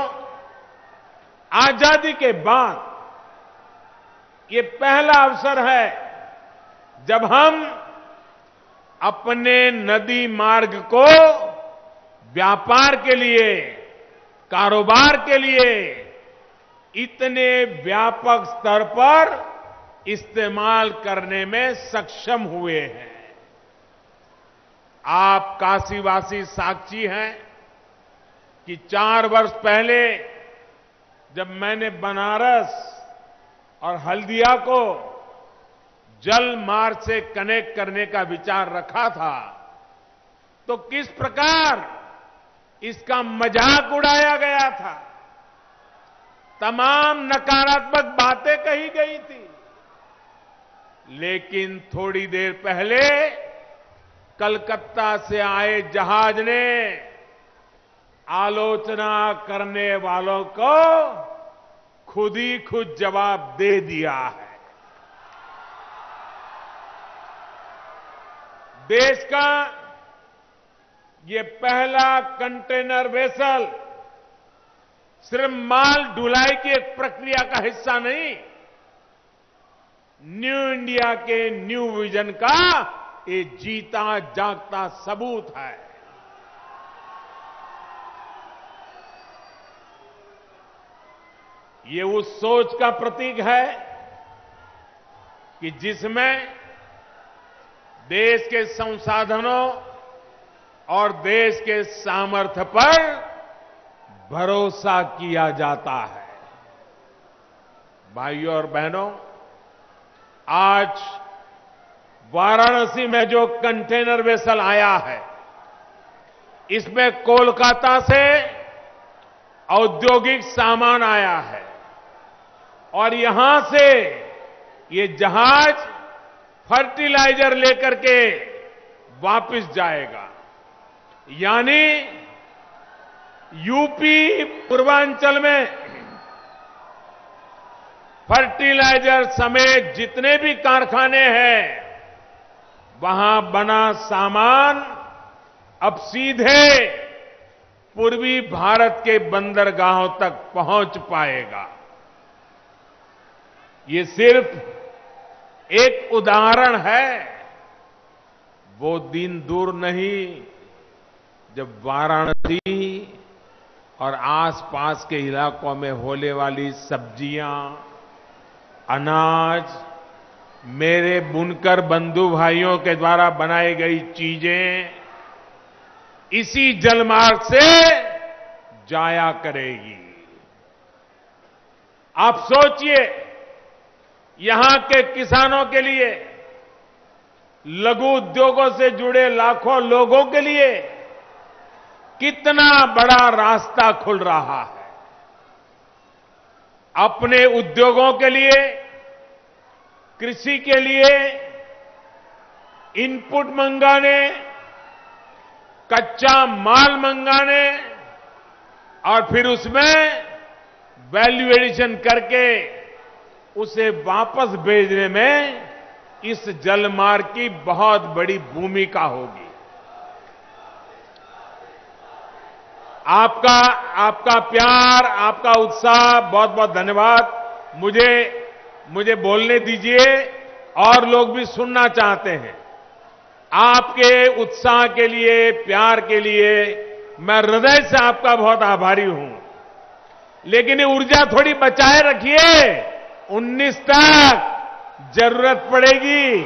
आजादी के बाद ये पहला अवसर है जब हम अपने नदी मार्ग को व्यापार के लिए, कारोबार के लिए इतने व्यापक स्तर पर इस्तेमाल करने में सक्षम हुए हैं। आप काशीवासी साक्षी हैं कि 4 वर्ष पहले जब मैंने बनारस और हल्दिया को जल मार्ग से कनेक्ट करने का विचार रखा था, तो किस प्रकार इसका मजाक उड़ाया गया था, तमाम नकारात्मक बातें कही गई थी। लेकिन थोड़ी देर पहले कलकत्ता से आए जहाज ने आलोचना करने वालों को खुद ही खुद जवाब दे दिया है। देश का ये पहला कंटेनर वेसल सिर्फ माल ढुलाई की एक प्रक्रिया का हिस्सा नहीं, न्यू इंडिया के न्यू विजन का ये जीता जागता सबूत है। ये उस सोच का प्रतीक है कि जिसमें देश के संसाधनों और देश के सामर्थ्य पर भरोसा किया जाता है। भाइयों और बहनों, आज वाराणसी में जो कंटेनर वेसल आया है, इसमें कोलकाता से औद्योगिक सामान आया है और यहां से ये जहाज फर्टिलाइजर लेकर के वापस जाएगा। यानी यूपी पूर्वांचल में फर्टिलाइजर समेत जितने भी कारखाने हैं, वहां बना सामान अब सीधे पूर्वी भारत के बंदरगाहों तक पहुंच पाएगा। ये सिर्फ एक उदाहरण है। वो दिन दूर नहीं जब वाराणसी और आसपास के इलाकों में होने वाली सब्जियां, अनाज, मेरे बुनकर बंधु भाइयों के द्वारा बनाई गई चीजें इसी जलमार्ग से जाया करेगी। आप सोचिए, यहां के किसानों के लिए, लघु उद्योगों से जुड़े लाखों लोगों के लिए कितना बड़ा रास्ता खुल रहा है। अपने उद्योगों के लिए, कृषि के लिए इनपुट मंगाने, कच्चा माल मंगाने और फिर उसमें वैल्यू एडिशन करके उसे वापस भेजने में इस जलमार्ग की बहुत बड़ी भूमिका होगी। आपका प्यार, आपका उत्साह, बहुत बहुत धन्यवाद। मुझे बोलने दीजिए, और लोग भी सुनना चाहते हैं। आपके उत्साह के लिए, प्यार के लिए मैं हृदय से आपका बहुत आभारी हूं। लेकिन ये ऊर्जा थोड़ी बचाए रखिए, 19 तक जरूरत पड़ेगी।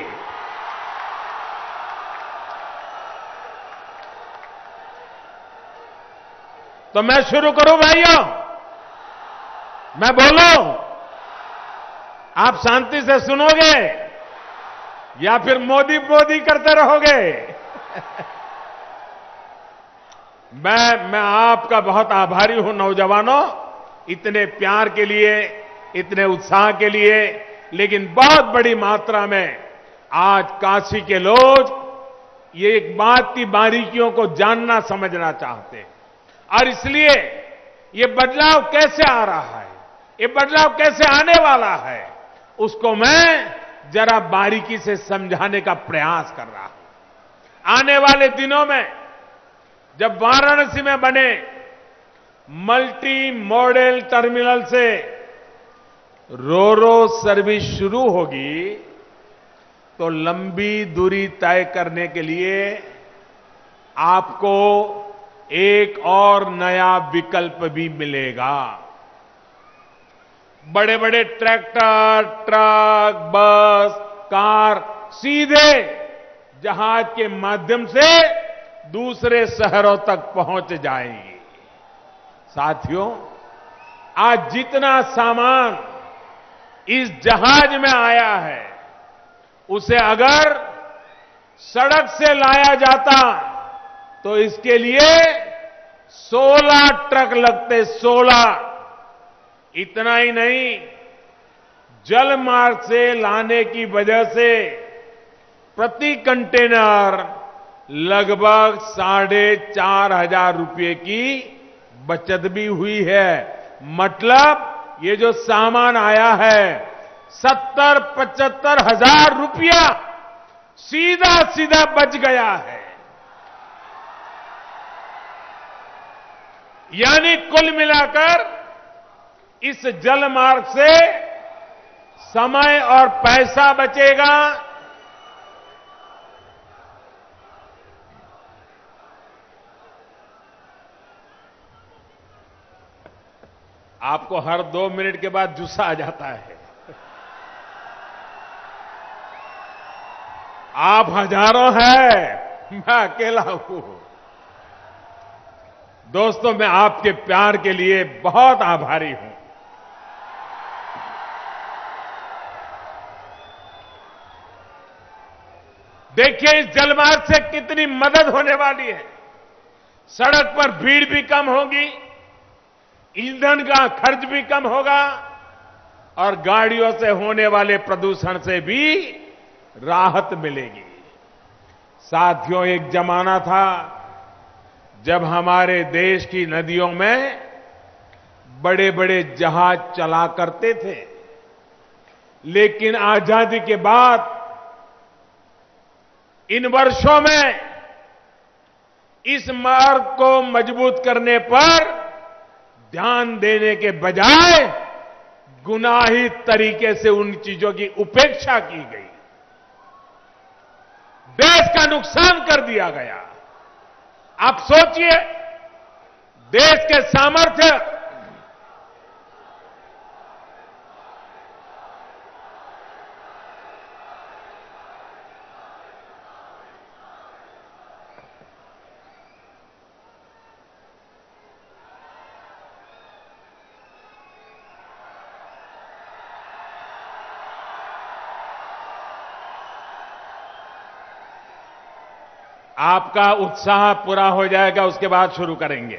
तो मैं शुरू करूं भाइयों? मैं बोलूं? आप शांति से सुनोगे या फिर मोदी मोदी करते रहोगे? मैं आपका बहुत आभारी हूं नौजवानों, इतने प्यार के लिए, इतने उत्साह के लिए। लेकिन बहुत बड़ी मात्रा में आज काशी के लोग ये एक बात की बारीकियों को जानना समझना चाहते हैं, और इसलिए ये बदलाव कैसे आ रहा है, ये बदलाव कैसे आने वाला है, उसको मैं जरा बारीकी से समझाने का प्रयास कर रहा हूं। आने वाले दिनों में जब वाराणसी में बने मल्टी मॉडल टर्मिनल से रो सर्विस शुरू होगी, तो लंबी दूरी तय करने के लिए आपको एक और नया विकल्प भी मिलेगा। बड़े बड़े ट्रैक्टर, ट्रक, बस, कार सीधे जहाज के माध्यम से दूसरे शहरों तक पहुंच जाएंगी। साथियों, आज जितना सामान इस जहाज में आया है, उसे अगर सड़क से लाया जाता तो इसके लिए 16 ट्रक लगते, 16। इतना ही नहीं, जल मार्ग से लाने की वजह से प्रति कंटेनर लगभग 4,500 रुपए की बचत भी हुई है। मतलब ये जो सामान आया है 70-75 हजार रुपया सीधा सीधा बच गया है। यानी कुल मिलाकर इस जल मार्ग से समय और पैसा बचेगा। आपको हर 2 मिनट के बाद जुस्सा आ जाता है। आप हजारों हैं, मैं अकेला हूं। दोस्तों, मैं आपके प्यार के लिए बहुत आभारी हूं। देखिए, इस जलमार्ग से कितनी मदद होने वाली है। सड़क पर भीड़ भी कम होगी, ईंधन का खर्च भी कम होगा और गाड़ियों से होने वाले प्रदूषण से भी राहत मिलेगी। साथियों, एक जमाना था जब हमारे देश की नदियों में बड़े बड़े जहाज चला करते थे, लेकिन आजादी के बाद इन वर्षों में इस मार्ग को मजबूत करने पर ध्यान देने के बजाय गुनाही तरीके से उन चीजों की उपेक्षा की गई, देश का नुकसान कर दिया गया। आप सोचिए, देश के सामर्थ्य, आपका उत्साह पूरा हो जाएगा, उसके बाद शुरू करेंगे।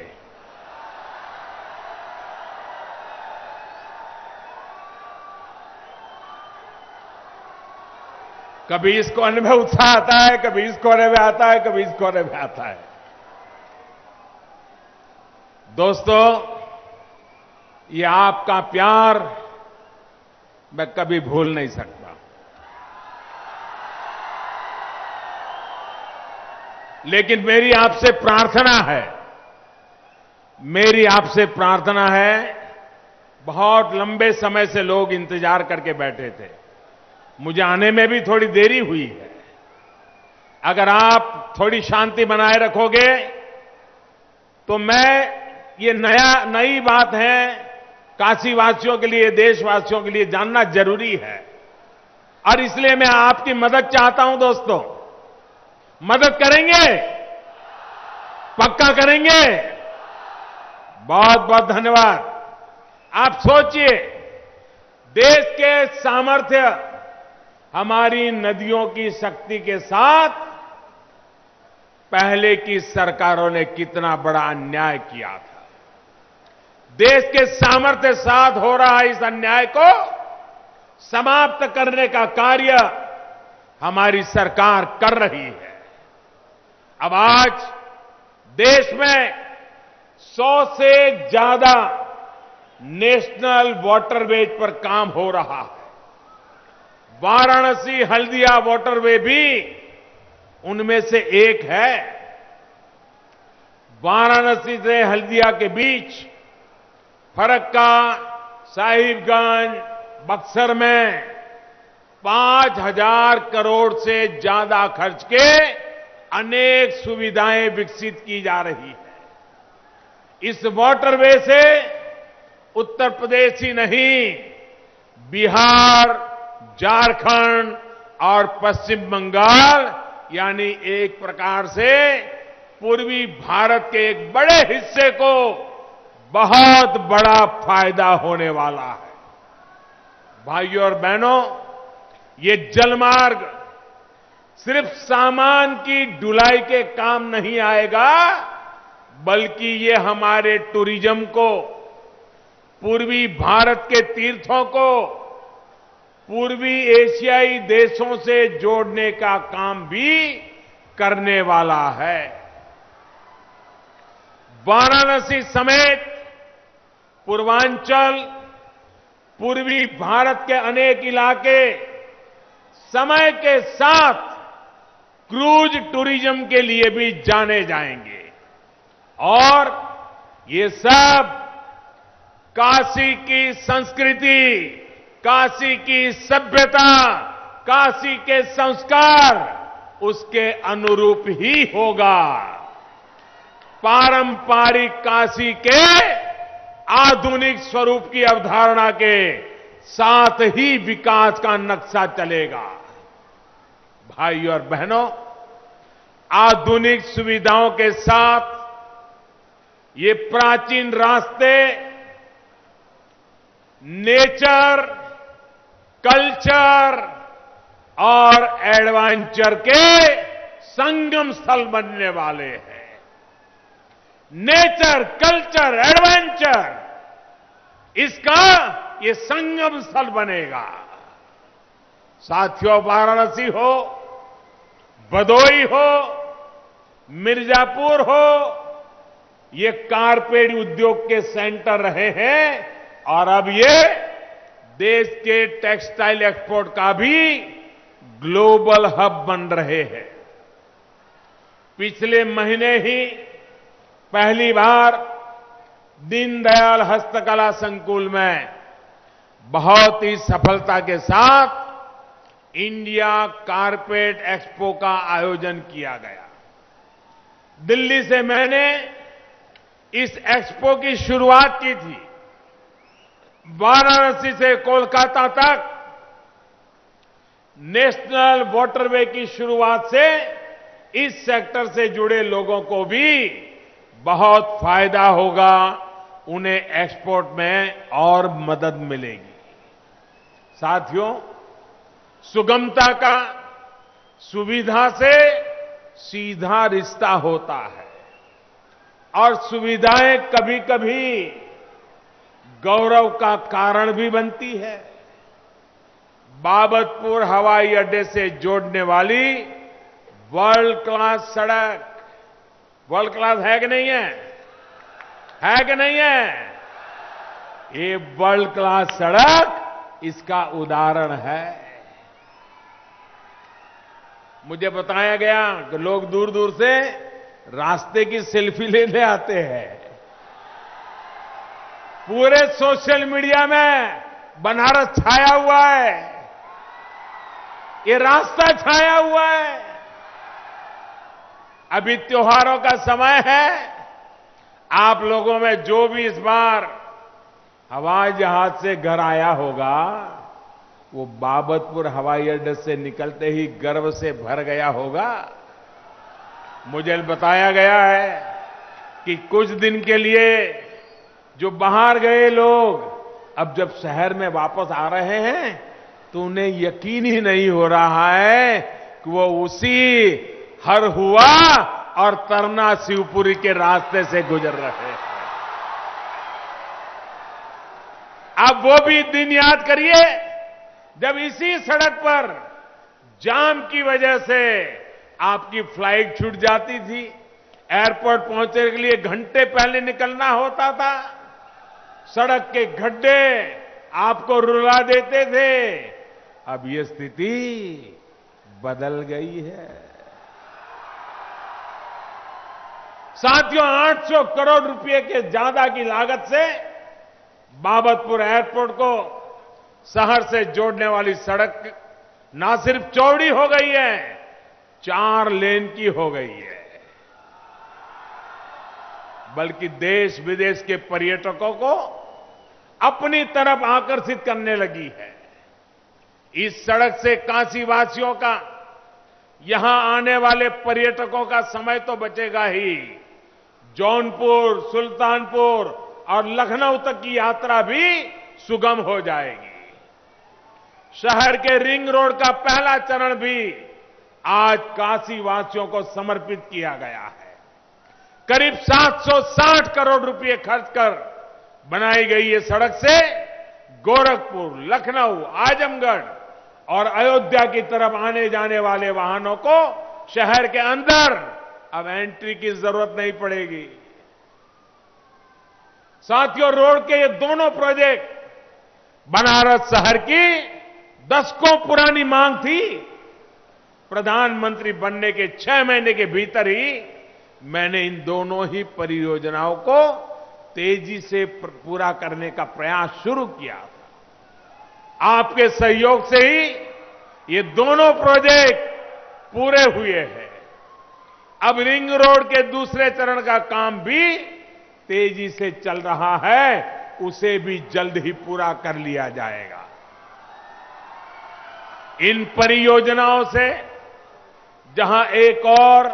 कभी इस कोने में उत्साह आता है, कभी इस कोने में आता है, कभी इस कोने में आता है। दोस्तों, ये आपका प्यार मैं कभी भूल नहीं सकता। लेकिन मेरी आपसे प्रार्थना है, बहुत लंबे समय से लोग इंतजार करके बैठे थे। मुझे आने में भी थोड़ी देरी हुई है। अगर आप थोड़ी शांति बनाए रखोगे तो ये नई बात है, काशीवासियों के लिए, देशवासियों के लिए जानना जरूरी है। और इसलिए मैं आपकी मदद चाहता हूं। दोस्तों, मदद करेंगे? पक्का करेंगे? बहुत बहुत धन्यवाद। आप सोचिए, देश के सामर्थ्य, हमारी नदियों की शक्ति के साथ पहले की सरकारों ने कितना बड़ा अन्याय किया था। देश के सामर्थ्य साथ हो रहा इस अन्याय को समाप्त करने का कार्य हमारी सरकार कर रही है। अब आज देश में 100 से ज्यादा नेशनल वाटरवेज पर काम हो रहा है। वाराणसी हल्दिया वाटरवे भी उनमें से एक है। वाराणसी से हल्दिया के बीच फरक्का, साहिबगंज, बक्सर में 5,000 करोड़ से ज्यादा खर्च के अनेक सुविधाएं विकसित की जा रही है। इस वाटरवे से उत्तर प्रदेश ही नहीं, बिहार, झारखंड और पश्चिम बंगाल, यानी एक प्रकार से पूर्वी भारत के एक बड़े हिस्से को बहुत बड़ा फायदा होने वाला है। भाइयों और बहनों, ये जलमार्ग सिर्फ सामान की ढुलाई के काम नहीं आएगा, बल्कि ये हमारे टूरिज्म को, पूर्वी भारत के तीर्थों को पूर्वी एशियाई देशों से जोड़ने का काम भी करने वाला है। वाराणसी समेत पूर्वांचल, पूर्वी भारत के अनेक इलाके समय के साथ क्रूज टूरिज्म के लिए भी जाने जाएंगे और ये सब काशी की संस्कृति, काशी की सभ्यता, काशी के संस्कार उसके अनुरूप ही होगा। पारंपरिक काशी के आधुनिक स्वरूप की अवधारणा के साथ ही विकास का नक्शा चलेगा। भाई और बहनों, आधुनिक सुविधाओं के साथ ये प्राचीन रास्ते नेचर, कल्चर और एडवेंचर के संगम स्थल बनने वाले हैं। नेचर, कल्चर, एडवेंचर, इसका ये संगम स्थल बनेगा। साथियों, वाराणसी हो, भदोई हो, मिर्जापुर हो, ये कारपेट उद्योग के सेंटर रहे हैं और अब ये देश के टेक्सटाइल एक्सपोर्ट का भी ग्लोबल हब बन रहे हैं। पिछले महीने ही पहली बार दीनदयाल हस्तकला संकुल में बहुत ही सफलता के साथ इंडिया कारपेट एक्सपो का आयोजन किया गया। दिल्ली से मैंने इस एक्सपो की शुरुआत की थी। वाराणसी से कोलकाता तक नेशनल वाटरवे की शुरुआत से इस सेक्टर से जुड़े लोगों को भी बहुत फायदा होगा, उन्हें एक्सपोर्ट में और मदद मिलेगी। साथियों, सुगमता का सुविधा से सीधा रिश्ता होता है और सुविधाएं कभी कभी गौरव का कारण भी बनती है। बाबतपुर हवाई अड्डे से जोड़ने वाली वर्ल्ड क्लास सड़क, वर्ल्ड क्लास है कि नहीं है? है कि नहीं है? ये वर्ल्ड क्लास सड़क इसका उदाहरण है। मुझे बताया गया कि लोग दूर दूर से रास्ते की सेल्फी लेने आते हैं। पूरे सोशल मीडिया में बनारस छाया हुआ है, ये रास्ता छाया हुआ है। अभी त्योहारों का समय है। आप लोगों में जो भी इस बार हवाई जहाज से घर आया होगा, वो बाबतपुर हवाई अड्डे से निकलते ही गर्व से भर गया होगा। मुझे बताया गया है कि कुछ दिन के लिए जो बाहर गए लोग अब जब शहर में वापस आ रहे हैं तो उन्हें यकीन ही नहीं हो रहा है कि वो उसी हर हुआ और तरना शिवपुरी के रास्ते से गुजर रहे हैं। अब वो भी दिन याद करिए जब इसी सड़क पर जाम की वजह से आपकी फ्लाइट छूट जाती थी, एयरपोर्ट पहुंचने के लिए घंटे पहले निकलना होता था, सड़क के गड्ढे आपको रुला देते थे। अब ये स्थिति बदल गई है। साथियों, 800 करोड़ रुपए के ज्यादा की लागत से बाबतपुर एयरपोर्ट को शहर से जोड़ने वाली सड़क ना सिर्फ चौड़ी हो गई है, 4 लेन की हो गई है, बल्कि देश विदेश के पर्यटकों को अपनी तरफ आकर्षित करने लगी है। इस सड़क से काशी वासियों का, यहां आने वाले पर्यटकों का समय तो बचेगा ही, जौनपुर, सुल्तानपुर और लखनऊ तक की यात्रा भी सुगम हो जाएगी। शहर के रिंग रोड का पहला चरण भी आज काशी वासियों को समर्पित किया गया है। करीब 760 करोड़ रुपए खर्च कर बनाई गई ये सड़क से गोरखपुर, लखनऊ, आजमगढ़ और अयोध्या की तरफ आने जाने वाले वाहनों को शहर के अंदर अब एंट्री की जरूरत नहीं पड़ेगी। साथियों, रोड के ये दोनों प्रोजेक्ट बनारस शहर की दशकों पुरानी मांग थी। प्रधानमंत्री बनने के 6 महीने के भीतर ही मैंने इन दोनों ही परियोजनाओं को तेजी से पूरा करने का प्रयास शुरू किया था। आपके सहयोग से ही ये दोनों प्रोजेक्ट पूरे हुए हैं। अब रिंग रोड के दूसरे चरण का काम भी तेजी से चल रहा है, उसे भी जल्द ही पूरा कर लिया जाएगा। इन परियोजनाओं से जहां एक और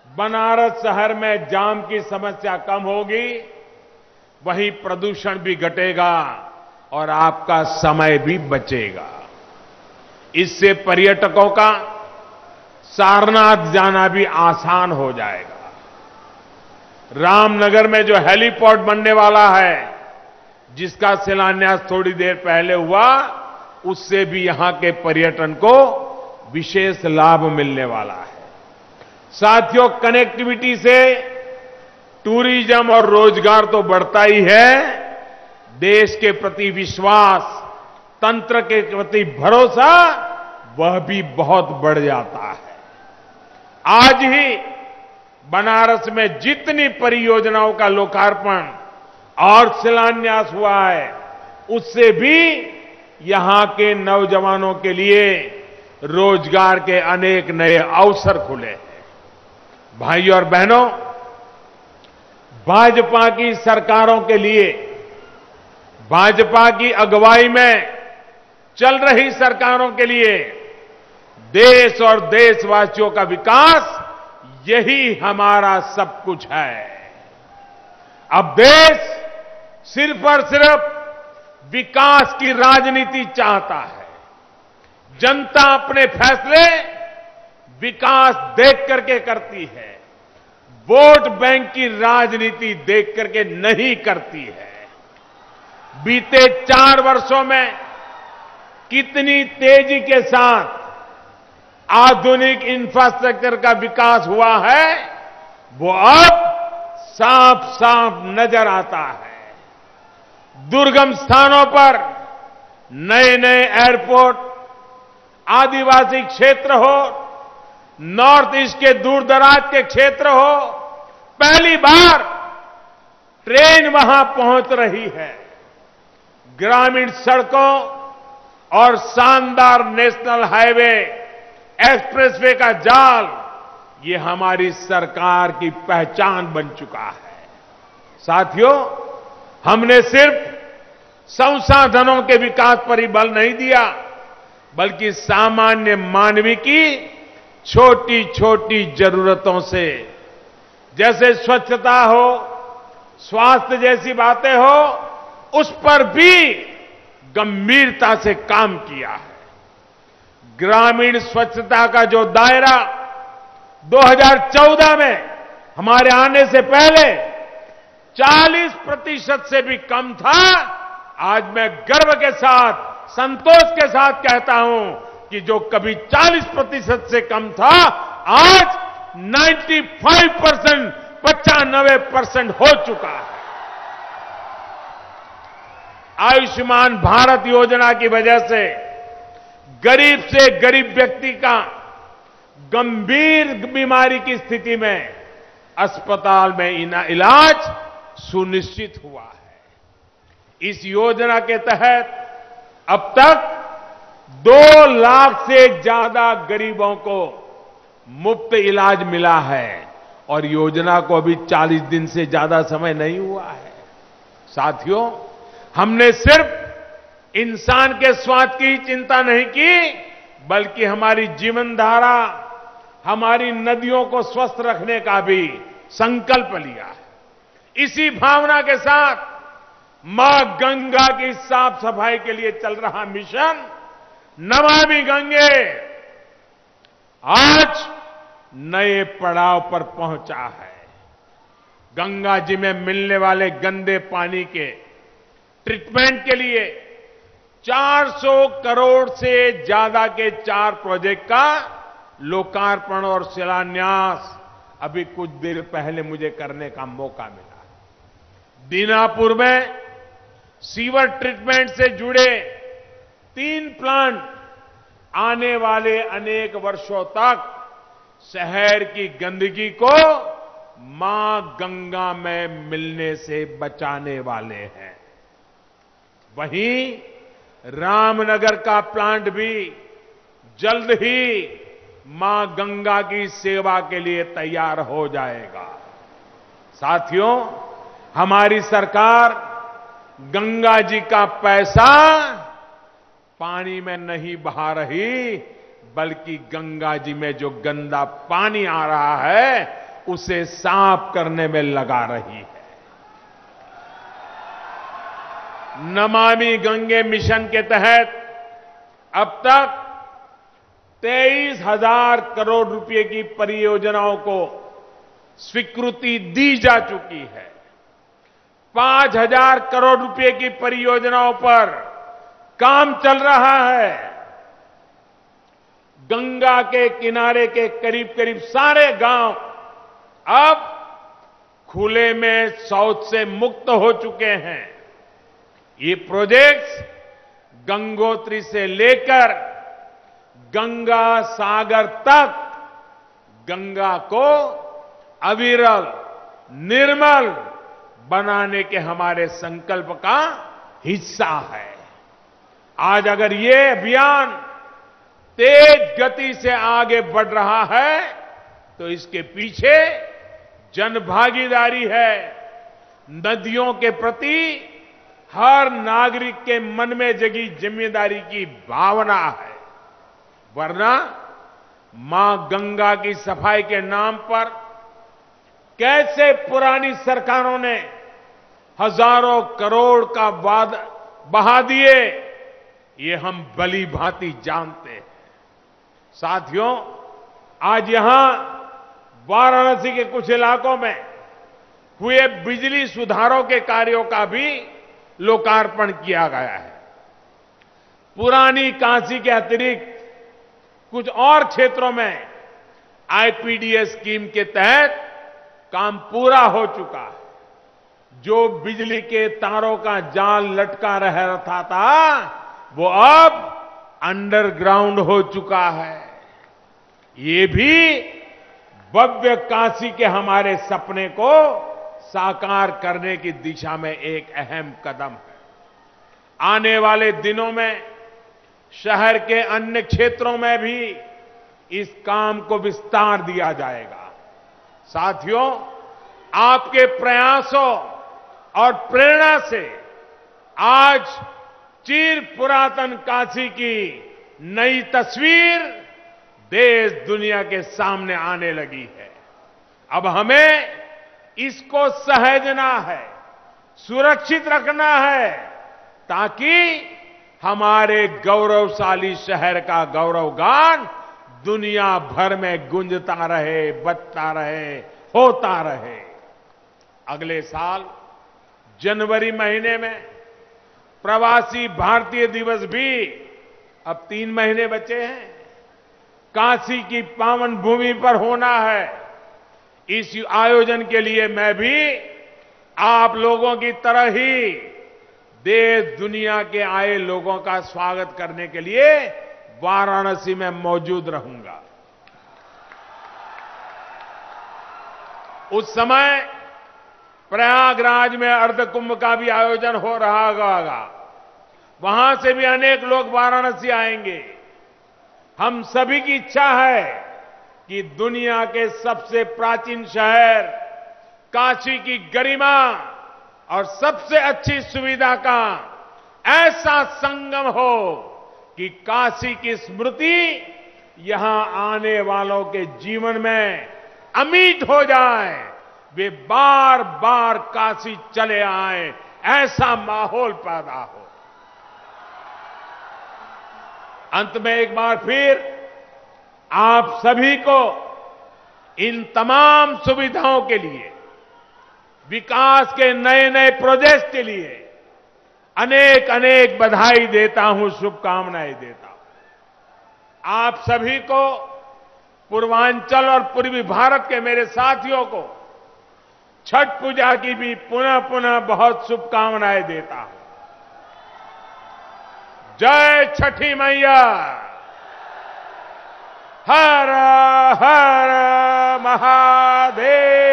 बनारस शहर में जाम की समस्या कम होगी, वहीं प्रदूषण भी घटेगा और आपका समय भी बचेगा। इससे पर्यटकों का सारनाथ जाना भी आसान हो जाएगा। रामनगर में जो हेलीपोर्ट बनने वाला है, जिसका शिलान्यास थोड़ी देर पहले हुआ, उससे भी यहां के पर्यटन को विशेष लाभ मिलने वाला है। साथियों, कनेक्टिविटी से टूरिज्म और रोजगार तो बढ़ता ही है, देश के प्रति विश्वास, तंत्र के प्रति भरोसा, वह भी बहुत बढ़ जाता है। आज ही बनारस में जितनी परियोजनाओं का लोकार्पण और शिलान्यास हुआ है, उससे भी यहां के नौजवानों के लिए रोजगार के अनेक नए अवसर खुले हैं। भाइयों और बहनों, भाजपा की सरकारों के लिए, भाजपा की अगुवाई में चल रही सरकारों के लिए देश और देशवासियों का विकास, यही हमारा सब कुछ है। अब देश सिर्फ और सिर्फ विकास की राजनीति चाहता है। जनता अपने फैसले विकास देख करके करती है, वोट बैंक की राजनीति देख करके नहीं करती है। बीते 4 वर्षों में कितनी तेजी के साथ आधुनिक इंफ्रास्ट्रक्चर का विकास हुआ है, वो अब साफ साफ नजर आता है। दुर्गम स्थानों पर नए नए एयरपोर्ट, आदिवासी क्षेत्र हो, नॉर्थ ईस्ट के दूर दराज के क्षेत्र हो, पहली बार ट्रेन वहां पहुंच रही है। ग्रामीण सड़कों और शानदार नेशनल हाईवे, एक्सप्रेसवे का जाल, ये हमारी सरकार की पहचान बन चुका है। साथियों, हमने सिर्फ संसाधनों के विकास पर ही बल नहीं दिया, बल्कि सामान्य मानवी की छोटी छोटी जरूरतों से, जैसे स्वच्छता हो, स्वास्थ्य जैसी बातें हो, उस पर भी गंभीरता से काम किया है। ग्रामीण स्वच्छता का जो दायरा 2014 में हमारे आने से पहले 40% से भी कम था, आज मैं गर्व के साथ, संतोष के साथ कहता हूं कि जो कभी 40% से कम था, आज 95%, 95% हो चुका है। आयुष्मान भारत योजना की वजह से गरीब से गरीब व्यक्ति का गंभीर बीमारी की स्थिति में अस्पताल में इलाज सुनिश्चित हुआ है। इस योजना के तहत अब तक 2 लाख से ज्यादा गरीबों को मुफ्त इलाज मिला है और योजना को अभी 40 दिन से ज्यादा समय नहीं हुआ है। साथियों, हमने सिर्फ इंसान के स्वास्थ्य की चिंता नहीं की, बल्कि हमारी जीवन धारा, हमारी नदियों को स्वस्थ रखने का भी संकल्प लिया है। इसी भावना के साथ मां गंगा की साफ सफाई के लिए चल रहा मिशन नमामि गंगे आज नए पड़ाव पर पहुंचा है। गंगा जी में मिलने वाले गंदे पानी के ट्रीटमेंट के लिए 400 करोड़ से ज्यादा के 4 प्रोजेक्ट का लोकार्पण और शिलान्यास अभी कुछ देर पहले मुझे करने का मौका मिला। दीनापुर में सीवर ट्रीटमेंट से जुड़े 3 प्लांट आने वाले अनेक वर्षों तक शहर की गंदगी को मां गंगा में मिलने से बचाने वाले हैं। वहीं रामनगर का प्लांट भी जल्द ही मां गंगा की सेवा के लिए तैयार हो जाएगा। साथियों, हमारी सरकार गंगा जी का पैसा पानी में नहीं बहा रही, बल्कि गंगा जी में जो गंदा पानी आ रहा है उसे साफ करने में लगा रही है। नमामि गंगे मिशन के तहत अब तक 23,000 करोड़ रुपए की परियोजनाओं को स्वीकृति दी जा चुकी है। 5,000 करोड़ रुपए की परियोजनाओं पर काम चल रहा है। गंगा के किनारे के करीब करीब सारे गांव अब खुले में शौच से मुक्त हो चुके हैं। ये प्रोजेक्ट्स गंगोत्री से लेकर गंगा सागर तक गंगा को अविरल, निर्मल बनाने के हमारे संकल्प का हिस्सा है। आज अगर ये अभियान तेज गति से आगे बढ़ रहा है तो इसके पीछे जनभागीदारी है। नदियों के प्रति हर नागरिक के मन में जगी जिम्मेदारी की भावना है। वरना मां गंगा की सफाई के नाम पर कैसे पुरानी सरकारों ने हजारों करोड़ का वाद बहा दिए, ये हम भली भांति जानते हैं। साथियों, आज यहां वाराणसी के कुछ इलाकों में हुए बिजली सुधारों के कार्यों का भी लोकार्पण किया गया है। पुरानी काशी के अतिरिक्त कुछ और क्षेत्रों में आईपीडीएस स्कीम के तहत काम पूरा हो चुका है। जो बिजली के तारों का जाल लटका रहता था वो अब अंडरग्राउंड हो चुका है। ये भी भव्य काशी के हमारे सपने को साकार करने की दिशा में एक अहम कदम है। आने वाले दिनों में शहर के अन्य क्षेत्रों में भी इस काम को विस्तार दिया जाएगा। साथियों, आपके प्रयासों और प्रेरणा से आज चिर पुरातन काशी की नई तस्वीर देश दुनिया के सामने आने लगी है। अब हमें इसको सहेजना है, सुरक्षित रखना है, ताकि हमारे गौरवशाली शहर का गौरवगान दुनिया भर में गूंजता रहे, बजता रहे, होता रहे। अगले साल जनवरी महीने में प्रवासी भारतीय दिवस भी अब 3 महीने बचे हैं, काशी की पावन भूमि पर होना है। इस आयोजन के लिए मैं भी आप लोगों की तरह ही देश दुनिया के आए लोगों का स्वागत करने के लिए वाराणसी में मौजूद रहूंगा। उस समय प्रयागराज में अर्धकुंभ का भी आयोजन हो रहा होगा। वहां से भी अनेक लोग वाराणसी आएंगे। हम सभी की इच्छा है कि दुनिया के सबसे प्राचीन शहर काशी की गरिमा और सबसे अच्छी सुविधा का ऐसा संगम हो कि काशी की स्मृति यहां आने वालों के जीवन में अमिट हो जाए, वे बार बार काशी चले आए, ऐसा माहौल पैदा हो। अंत में एक बार फिर आप सभी को इन तमाम सुविधाओं के लिए विकास के नए नए प्रोजेक्ट्स के लिए अनेक अनेक बधाई देता हूं, शुभकामनाएं देता हूं। आप सभी को, पूर्वांचल और पूर्वी भारत के मेरे साथियों को छठ पूजा की भी पुनः पुनः बहुत शुभकामनाएं देता हूं। जय छठी मैया। हर हर महादेव।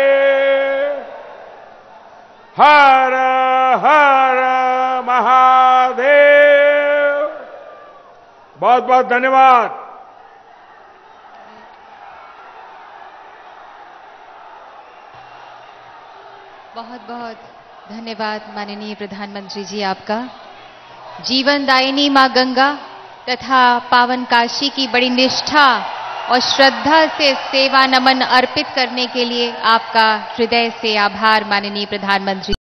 हर हर महादेव। बहुत बहुत धन्यवाद। बहुत बहुत धन्यवाद माननीय प्रधानमंत्री जी आपका। जीवनदायिनी मां गंगा तथा पावन काशी की बड़ी निष्ठा और श्रद्धा से सेवा नमन अर्पित करने के लिए आपका हृदय से आभार माननीय प्रधानमंत्री।